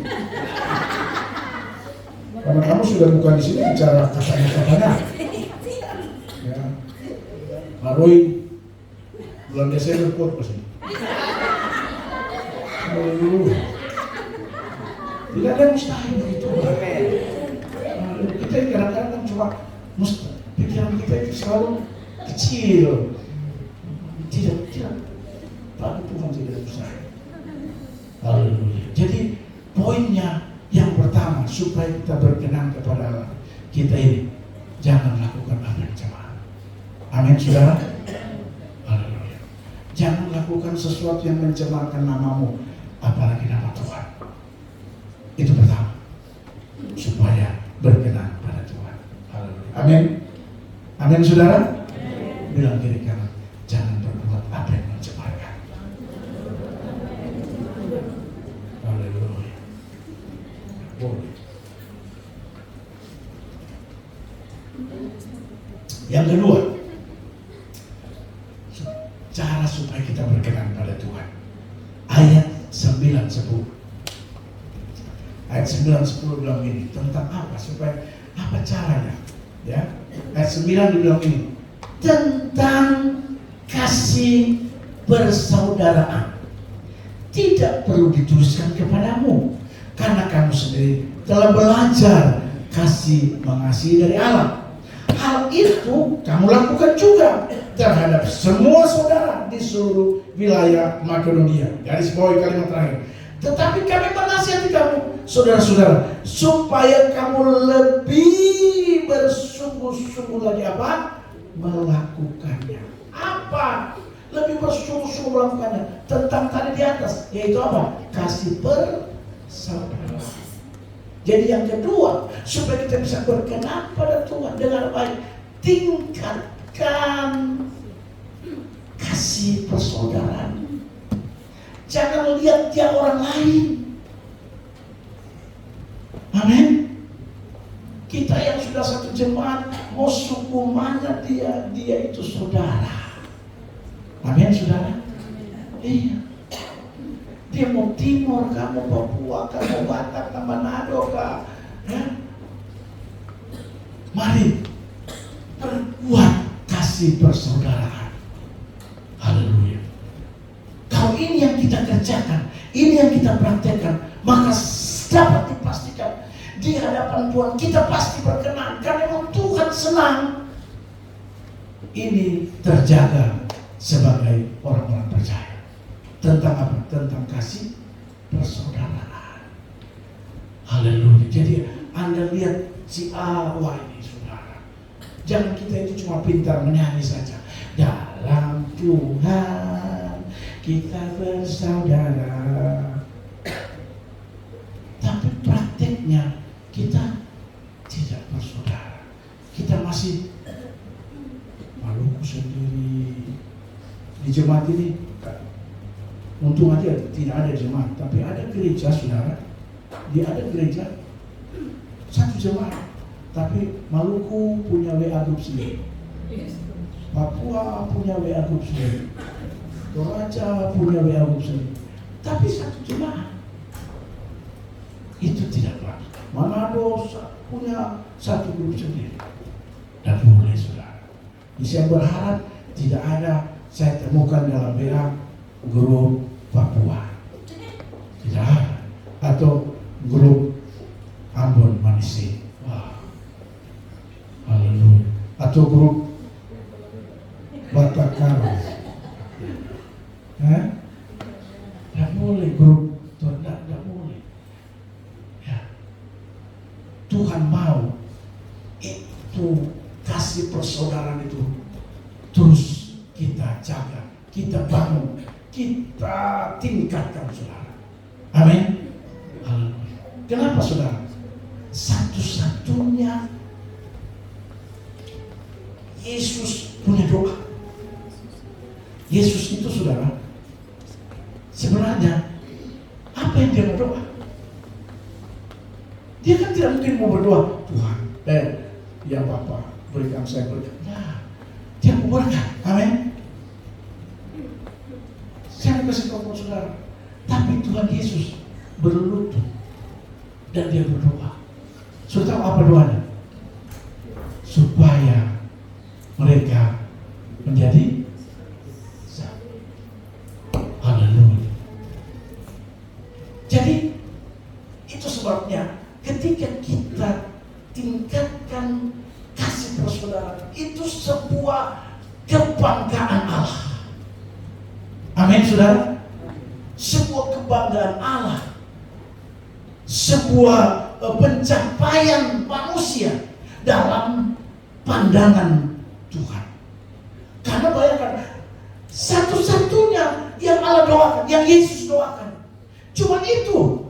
Karena kamu sudah bukan di sini bicara katanya. Ya. Pak Roy bulan Desember khotbah sini. Tidak ada mustahil begitu. Kita kadang-kadang cuma pikiran kita itu selalu kecil. Tidak. Bagi Tuhan tidak mustahil. Haleluya. Jadi poinnya yang pertama supaya kita berkenan kepada Allah, kita ini jangan lakukan apa yang cemara. Amin, saudara. Haleluya. Jangan lakukan sesuatu yang mencemarkan namamu, apalagi nama Tuhan. Itu pertama, supaya berkenan pada Tuhan. Haleluya. Amin. Amin, saudara. Bilang kiri kanan, jangan berbuat apa yang mencemarkan. Haleluya. Boleh. Yang kedua, cara supaya kita berkenan pada Tuhan. Ayat 9-10. Ayat 9-10 bilang ini tentang apa? Supaya apa caranya? Ya. Ayat 9 dibilang ini tentang kasih persaudaraan. Tidak perlu dituliskan kepadamu, karena kamu sendiri telah belajar kasih mengasihi dari Allah. Hal itu kamu lakukan juga terhadap semua saudara di seluruh wilayah Makedonia. Garis bawahi kalimat terakhir. Tetapi kami menasihati kamu, saudara-saudara, supaya kamu lebih bersungguh-sungguh lagi apa? Melakukannya. Apa? Lebih bersungguh-sungguh melakukannya. Tentang tadi di atas, yaitu apa? Kasih persaudaraan. Jadi yang kedua, supaya kita bisa berkenan pada Tuhan dengan baik, tingkatkan kasih persaudaraan. Jangan lihat dia orang lain. Amin. Kita yang sudah satu jemaat, mau suku mana dia itu saudara. Amin, saudara. Iya. Dia mau Timur, kamu Papua, kamu Batak, kamu Manado, ya. Mari perbuat kasih persaudaraan. Haleluya. Kalau ini yang kita kerjakan, ini yang kita praktekkan, maka dapat dipastikan di hadapan Tuhan kita pasti berkenan, karena memang Tuhan senang ini terjaga sebagai orang-orang percaya. Tentang apa? Tentang kasih persaudaraan. Haleluya. Jadi Anda lihat si A, wah ini saudara. Jangan kita itu cuma pintar menyanyi saja. Dalam Tuhan kita bersaudara. Tapi prakteknya kita tidak bersaudara. Kita masih Maluku sendiri. Di jemaat ini untung aja tidak ada jemaat, tapi ada gereja, saudara. Dia ada gereja satu jemaat, tapi Maluku punya WA group sendiri, Papua punya WA group sendiri, Toraja punya WA group sendiri, tapi satu jemaat. Itu tidak baik. Manado punya satu grup sendiri. Dan boleh, saudara. Saya berharap tidak ada saya temukan dalam WA grup Papua, tidak ada, atau grup Ambon Manisi, wah, haleluya, atau grup Batak Karo, tidak boleh grup, tidak boleh. Ya. Tuhan mau itu kasih persaudaraan itu terus kita jaga, kita bangun, kita tingkatkan, saudara. Amin. Haleluya. Kenapa, saudara? Satu-satunya Yesus punya doa. Yesus itu, saudara, sebenarnya apa yang dia berdoa? Dia kan tidak mungkin mau berdoa, Tuhan, ya Bapa, berikan saya berkat. Nah, dia mau berkat. Amin. Saya kasih tahu saudara, tapi Tuhan Yesus berlutut dan dia berdoa. Sudah tahu apa doanya? Supaya mereka menjadi satu. Haleluya. Jadi itu sebabnya ketika kita tingkatkan kasih persaudaraan, itu sebuah kebanggaan Allah. Amin, saudara. Sebuah kebanggaan Allah, sebuah pencapaian manusia dalam pandangan Tuhan. Karena bayangkan, satu-satunya yang Allah doakan, yang Yesus doakan, cuma itu.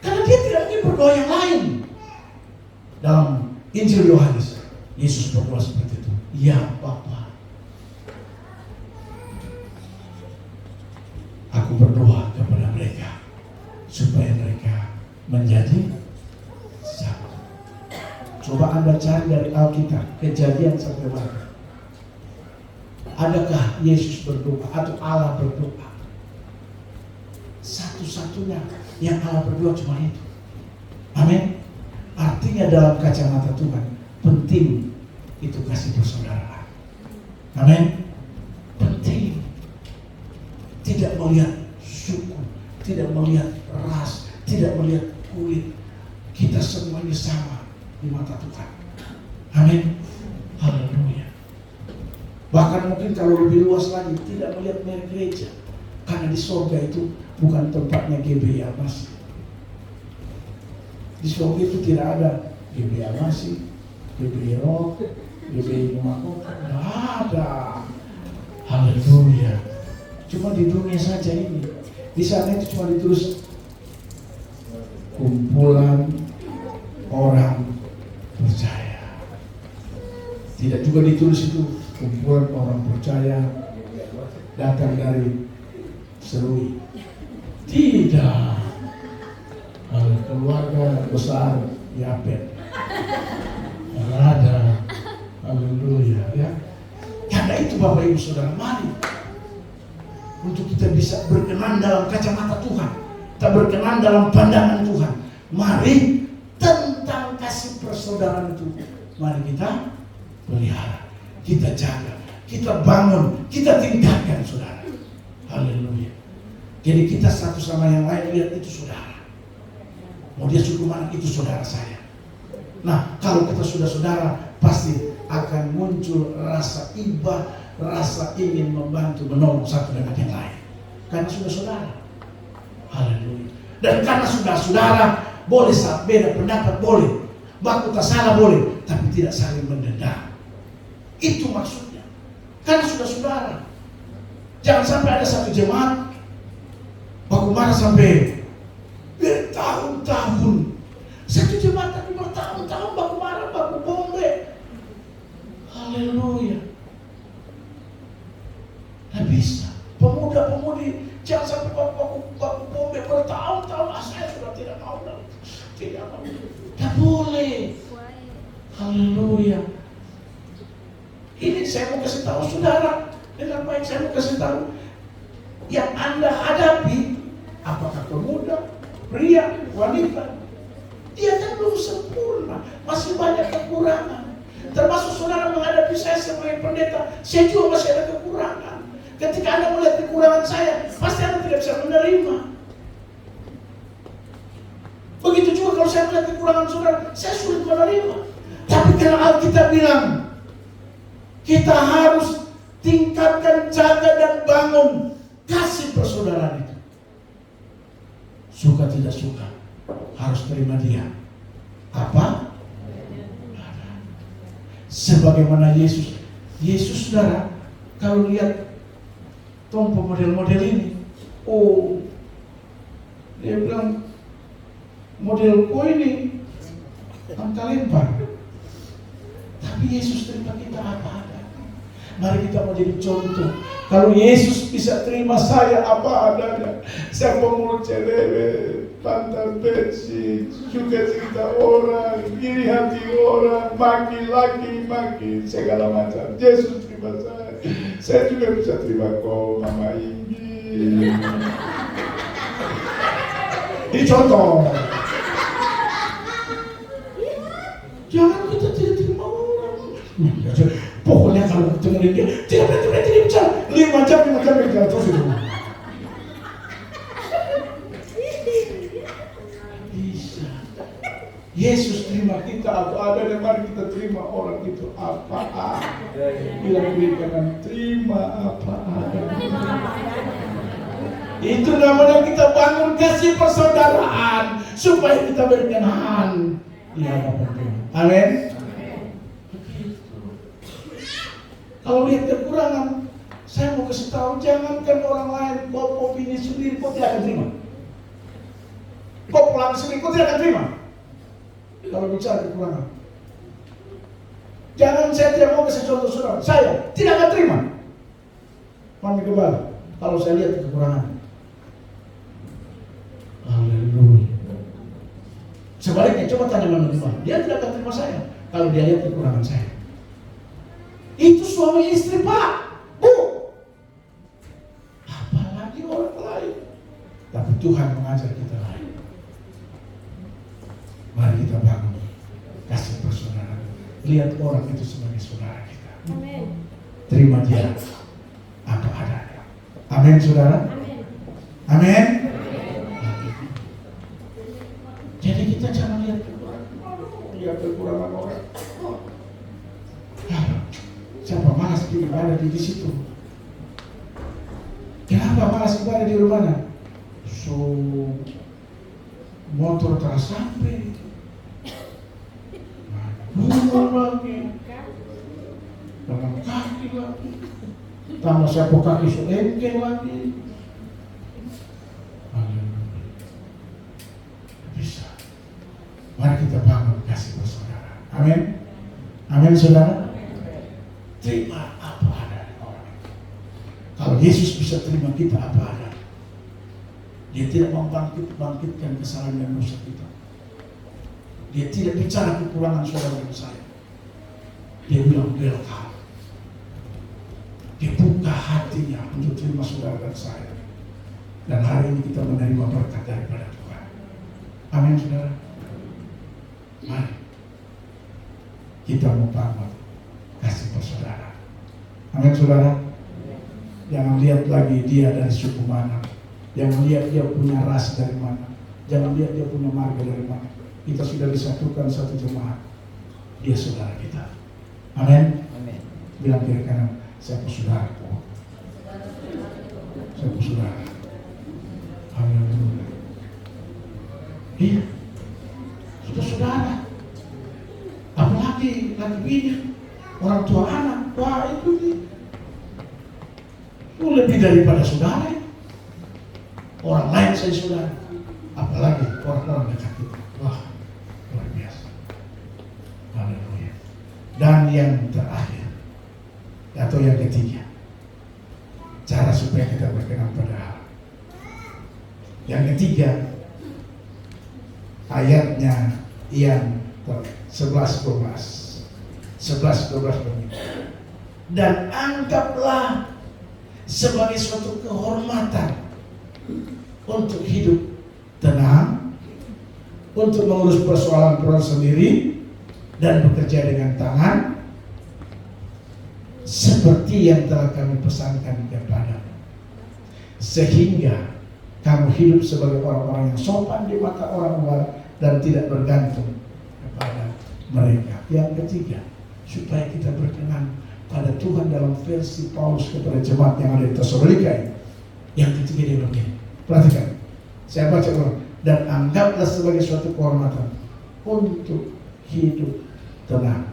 Karena dia tidak ingin berdoa yang lain. Dalam Injil Yohanes, Yesus berdoa seperti itu. Ya Bapa, aku berdoa kepada mereka supaya mereka menjadi satu. Coba Anda cari dari Alkitab, Kejadian sampai mana. Adakah Yesus berdoa atau Allah berdoa? Satu-satunya yang Allah berdoa cuma itu. Amin. Artinya dalam kacamata Tuhan, penting itu kasih persaudaraan. Amin. Penting. Tidak melihat suku, tidak melihat ras, tidak melihat kulit. Kita semuanya sama di mata Tuhan. Amin. Haleluya. Bahkan mungkin kalau lebih luas lagi, tidak melihat merek gereja. Karena di surga itu bukan tempatnya GBI Almasi. Di surga itu tidak ada GBI Almasi, GBI Rock, GBI Rumahku. Tidak ada. Haleluya. Cuma di dunia saja ini. Di sana itu cuma ditulis kumpulan orang percaya. Tidak juga ditulis itu kumpulan orang percaya datang dari Serui. Tidak. Keluarga besar Yapet. Ada. Haleluya ya. Karena itu Bapak Ibu Saudara, mari untuk kita bisa berkenan dalam kacamata Tuhan, kita berkenan dalam pandangan Tuhan. Mari tentang kasih persaudaraan itu, mari kita pelihara, kita jaga, kita bangun, kita tingkatkan saudara. Haleluya. Jadi kita satu sama yang lain lihat itu saudara. Mau dia suku mana itu saudara saya. Nah kalau kita sudah saudara, pasti akan muncul rasa iba, rasa ingin membantu menolong satu dengan yang lain. Karena sudah saudara. Haleluya. Dan karena sudah saudara, boleh saat beda pendapat boleh, baku tak salah boleh, tapi tidak saling mendendam. Itu maksudnya. Karena sudah saudara. Jangan sampai ada satu jemaat baku marah sampai bertahun-tahun. Satu jemaat tapi bertahun-tahun baku marah, baku bombe. Haleluya. Tidak bisa. Pemuda-pemudi jangan sampai baku bombe bertahun-tahun. Saya sudah tidak mau. Tidak mau. Tidak boleh. Haleluya. Ini saya mau kasih tahu saudara. Dengan baik saya mau kasih tahu. Yang Anda hadapi, apakah pemuda, pria, wanita, dia kan belum sempurna. Masih banyak kekurangan. Termasuk saudara menghadapi saya sebagai pendeta, saya juga masih ada kekurangan. Ketika Anda melihat kekurangan saya, pasti Anda tidak bisa menerima. Begitu juga kalau saya melihat kekurangan saudara, saya sulit menerima. Tapi karena Alkitab bilang, kita harus tingkatkan, jaga dan bangun kasih persaudaraan itu. Suka tidak suka, harus terima dia. Apa? Sebagaimana Yesus saudara, kalau lihat tompo model-model ini, oh, dia bilang modelku ini angka lempar. Tapi Yesus terima kita apa adanya. Mari kita mau jadi contoh. Kalau Yesus bisa terima saya apa adanya, saya pemulut celewe, pantal besi, suka cerita orang, iri hati orang, maki laki, maki segala macam. Yesus terima saya juga bisa terima kau, Mama Inggi. Ini contoh. Jangan kita tidak terima orang. Pokoknya kalau ketemu dia, tidak berhenti bicara. 5 jam bicara terus itu. Bisa. Yesus terima kita apa ada, dan mari kita terima orang itu apa ada. Bilang berikan terima apa ada. Itu namanya kita bangun kasih persaudaraan supaya kita berkenan. di hadapan Tuhan. Amin. Kalau lihat kekurangan, saya mau kasih tahu, jangankan orang lain, kau opini sendiri, kau tidak akan terima. Kau pulang sendiri, kau tidak akan terima. Kalau bicara kekurangan, jangan saya tidak mau kasih contoh saudara, saya tidak akan terima. Mami kembali, kalau saya lihat kekurangan. Haleluya. Sebaliknya, coba tanya Mami kembali, dia tidak akan terima saya kalau dia lihat kekurangan saya. Itu suami istri Pak, Bu. Apalagi orang lain. Tapi Tuhan mengajar kita lain. Mari kita bangun, kasih persaudaraan. Lihat orang itu sebagai saudara kita.
Amin.
Terima dia apa adanya. Amin, saudara.
Amin.
Amin. Jadi kita jangan lihat kekurangan orang. Siapa malas beribadah di situ? Kenapa malas ibadah di rumahnya? So motor terus sampai, rumah lagi, dengan kaki lagi, tambah siapa kaki so engkel lagi. Bisa. Mari kita bangun kasih bersaudara. Amin. Amin, saudara. Terima apa adanya orang itu. Kalau Yesus bisa terima kita apa adanya, Dia tidak membangkitkan kesalahan dan dosa kita. Dia tidak bicara kekurangan saudara dan saya. Dia bilang welcome. Dia buka hatinya untuk terima saudara dan saya. Dan hari ini kita menerima berkat daripada Tuhan. Amin, saudara. Mari kita mau bangun kasih bersaudara. Amin, saudara. Jangan lihat lagi dia dari suku mana. Jangan lihat dia punya ras dari mana. Jangan lihat dia punya marga dari mana. Kita sudah disatukan satu jemaat. Dia saudara kita. Amin.
Amin.
Bilang kiri kanan, saya saudara. Saya saudara. Haleluya. Iya. Sudah saudara. Apalagi lagi bini, orang tua anak, wah itu lebih daripada saudara. Orang lain saya saudara, apalagi orang-orang dekat kita. Wah, luar biasa. Haleluya. Dan yang terakhir, atau yang ketiga, cara supaya kita berkenan pada Allah. Yang ketiga, ayatnya yang 11-12 begini. Dan anggaplah sebagai suatu kehormatan untuk hidup tenang, untuk mengurus persoalan-persoalan sendiri dan bekerja dengan tangan seperti yang telah kami pesankan kepadamu, sehingga kamu hidup sebagai orang-orang yang sopan di mata orang luar dan tidak bergantung kepada mereka. Yang ketiga, supaya kita berkenan pada Tuhan dalam versi Paulus kepada jemaat yang ada di Tesalonika ini. Yang ketiga dia begini, perhatikan, saya baca ulang. Dan anggaplah sebagai suatu kehormatan untuk hidup tenang.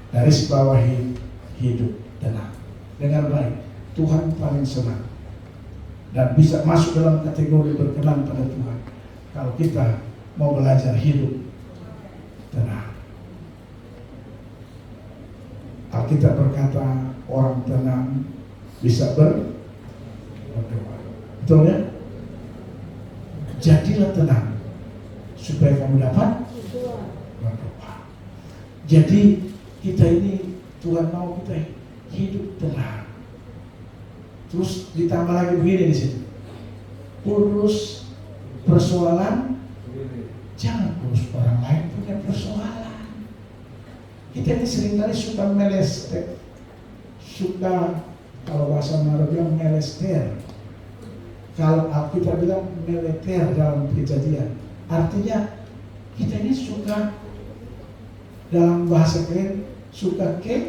Garis bawahi hidup tenang. Dengar baik, Tuhan paling senang dan bisa masuk dalam kategori berkenan pada Tuhan kalau kita mau belajar hidup tenang. Alkitab berkata orang tenang bisa berdoa. Betul ya? Jadilah tenang supaya kamu dapat berdoa. Jadi kita ini Tuhan mau kita hidup tenang. Terus ditambah lagi begini di sini. Urus persoalan, jangan urus orang lain punya persoalan. Kita ini seringkali suka melestek, suka, kalau bahasa Arab bilang melester. Kalau Alkitab bilang meleter dalam Kejadian. Artinya kita ini suka, dalam bahasa keren, suka kepo.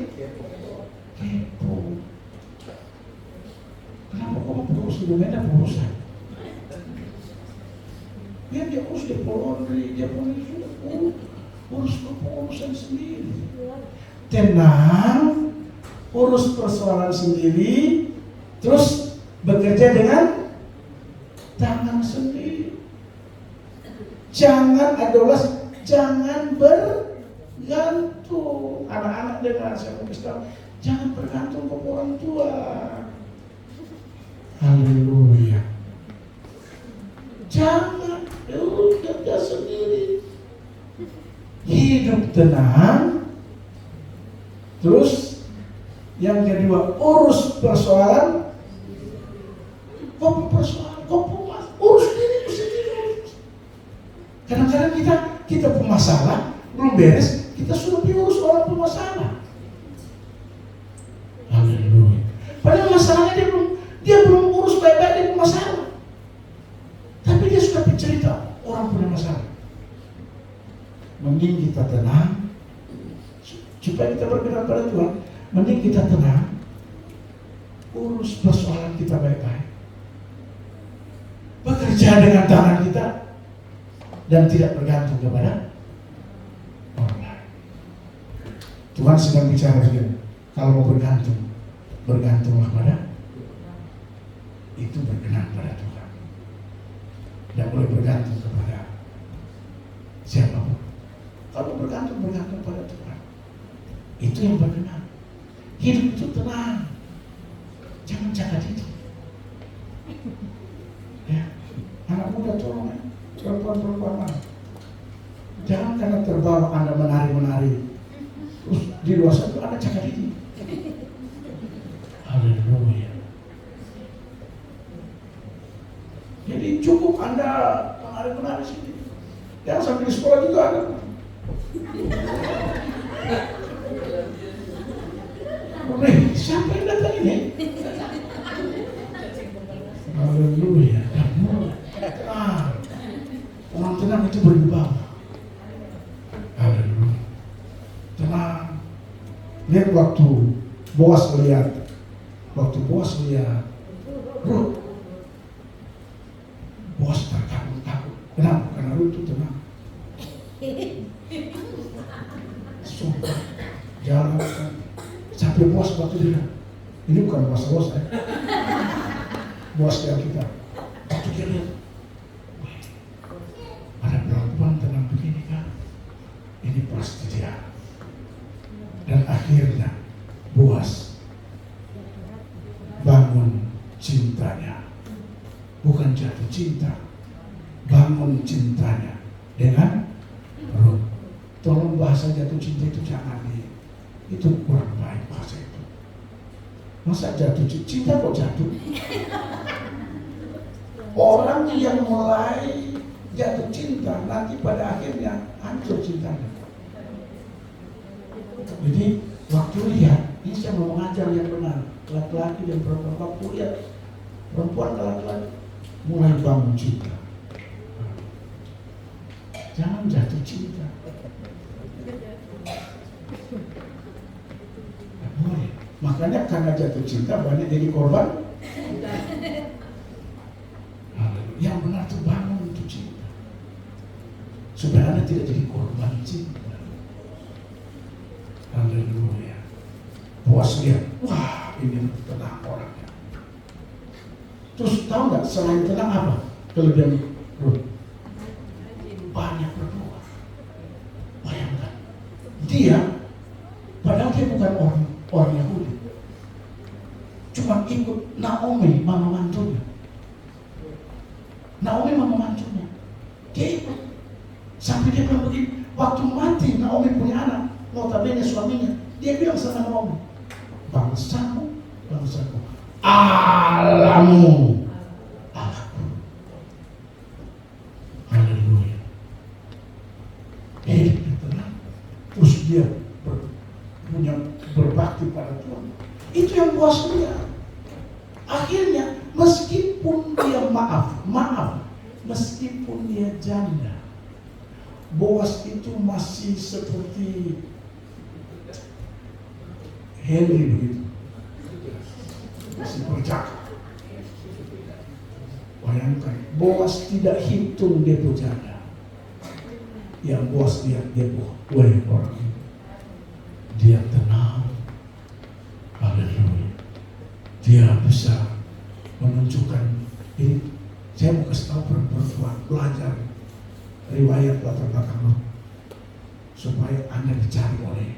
Kenapa kamu terus dengan ada urusan? Biar dia urus dia laundry, dia urus urusan sendiri. Tenang, urus persoalan sendiri, terus bekerja dengan tangan sendiri. Jangan bergantung. Anak-anak dengar saya mau jangan bergantung ke orang tua. Haleluya. Jangan kerja sendiri. Hidup tenang. Terus yang kedua, urus persoalan. Urus diri sendiri. Kadang-kadang kita bermasalah, belum beres, kita suruh diurus orang bermasalah. Haleluya. Padahal masalahnya dia belum urus baik-baik, dia bermasalah. Tapi dia sudah bercerita orang punya masalah. Mending kita tenang, supaya kita berkenan pada Tuhan. Mending kita tenang, urus persoalan kita baik-baik, bekerja dengan tangan kita, dan tidak bergantung kepada orang lain. Tuhan sedang bicara begini, kalau mau bergantunglah pada itu, berkenan pada Tuhan. Tidak boleh bergantung kepada siapapun. Kalau bergantung pada Tuhan, itu yang berkenan. Hidup itu tenang, jangan jaga diri. Ya, anak muda tolong ya, perempuan-perempuan, jangan karena terbawa Anda menari-menari, terus di luar sana Anda jaga diri. Haleluya. Jadi cukup Anda menari-menari sini. Jangan sampai di sekolah juga ada. Siapa yang datang ini? Haleluya. Tenang. Orang tenang itu berwibawa. Haleluya. Tenang. Lihat waktu Boas lihat Rut. Boas takut. Kenapa? Karena Rut itu tenang. Sumpah. Jalan sampai Boas waktu dia. Ini bukan Boas ya. Boas yang kita. Waktu dia lihat, ada perempuan tenang begini kan? Ini pasti dia. Dan akhirnya Boas bangun cintanya, bukan jatuh cinta, bangun cintanya dengan Rut. Tolong bahasa jatuh cinta itu jangan itu kurang baik bahasa itu. Masa jatuh cinta kok jatuh? Orang yang mulai jatuh cinta nanti pada akhirnya hancur cintanya. Jadi waktu lihat, ini saya mau mengajar yang benar, laki-laki dan perempuan. Waktu lihat perempuan ke laki-laki mulai bangun cinta. Jangan jatuh cinta. Tidak boleh. Makanya karena jatuh cinta banyak jadi korban. Yang benar itu bangun untuk cinta, supaya Anda tidak jadi korban cinta. Haleluya. Boas lihat, wah ini tenang orangnya. Terus tahu nggak selain tenang apa kelebihan Rut? Banyak berdoa. Bayangkan, dia padahal dia bukan orang Yahudi, cuma ikut Naomi, mama mantunya. Naomi mama mantunya, dia ikut sampai dia bilang begini, waktu mati Naomi punya anak, notabene suaminya, dia bilang sama Naomi, bangsamu, alamu, aku. Haleluya. Dia tenang, terus dia punya berbakti pada Tuhan. Itu yang Boas lihat. Akhirnya meskipun dia maaf, meskipun dia janda, Boas itu masih seperti Henry begitu, masih bercakap. Bayangkan, Boas tidak hitung dia jaga. Yang Boas lihat dia orang ini. Dia tenang. Haleluya. Dia bisa menunjukkan ini. Saya mau kasih tahu perempuan belajar riwayat latar belakang lo, supaya Anda dicari oleh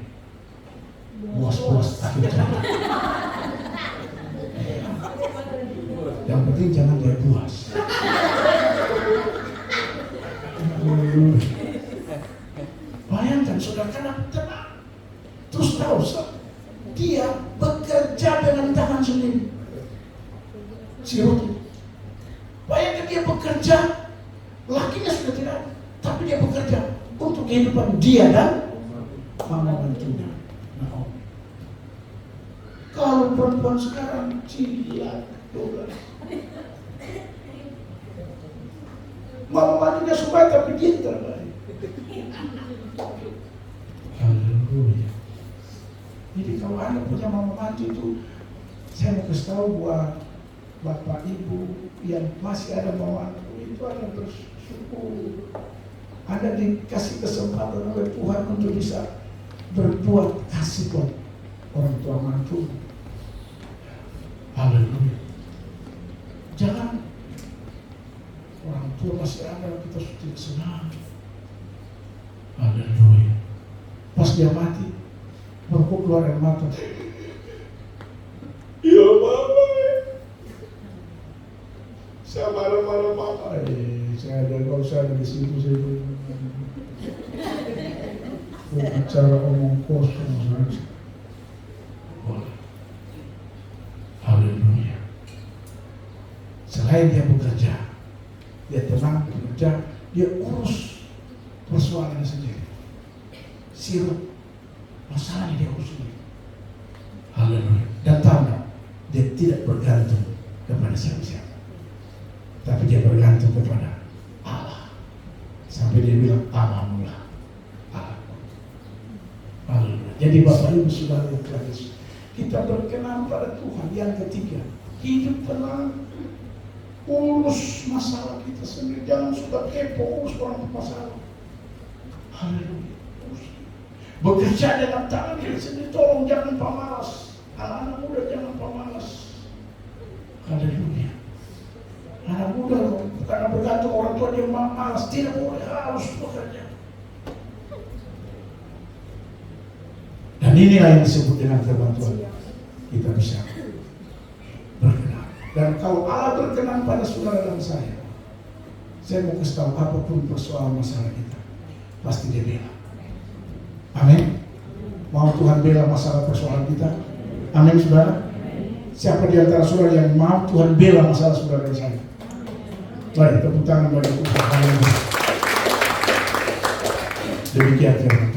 bos-bos akhir jalan. Yang penting jangan dia puas. Bayangkan saudara, karena tenang. Terus tahu, dia bekerja dengan tangan sendiri. Si Ruth, bayangkan dia bekerja, lakinya sudah tidak, tapi dia bekerja untuk kehidupan dia dan mama mantunya. Kalau perempuan sekarang cilat, mama mantunya supaya tapi dia terbaik. Haleluya. Jadi kalau Anda punya mama mantu itu, saya mau kasih tahu buat Bapak Ibu yang masih ada mama mantu itu, Anda bersyukur. Anda dikasih kesempatan oleh Tuhan untuk bisa berbuat kasih buat orang tua mantu. Haleluya. Jangan orang tua masih ada kita sudah senang. Haleluya. Pas dia mati, baru keluar air mata. Ya mama, saya marah-marah mama. Saya ada, kalau saya ada di situ saya bicara omong kosong. Haleluya. Selain dia bekerja, dia tenang bekerja, dia urus persoalannya sendiri. Sirup masalahnya dia urus sendiri. Haleluya. Dan tahu nggak, dia tidak bergantung kepada siapa-siapa, tapi dia bergantung kepada Allah. Sampai dia bilang Allahmulah Allah. Haleluya. Jadi Bapak Ibu Saudara yang terkasih, kita berkenan pada Tuhan. Yang ketiga, hidup tenang, urus masalah kita sendiri. Jangan suka kepo urus orang masalah. Haleluya. Bekerja dengan tangan kita sendiri. Tolong jangan pemalas. Anak-anak muda jangan pemalas. Haleluya. Anak muda karena bergantung orang tua dia malas, tidak boleh, harus bekerja. Dan inilah yang disebut dengan firman Tuhan. Kita bisa berkenan. Dan kalau Allah berkenan pada saudara dan saya mau kasih tahu apapun persoalan masalah kita, pasti dia bela. Amin. Mau Tuhan bela masalah persoalan kita? Amin, saudara. Siapa di antara saudara yang mau Tuhan bela masalah saudara dan saya? Baik, tepuk tangan bagi Tuhan. Demikian firman.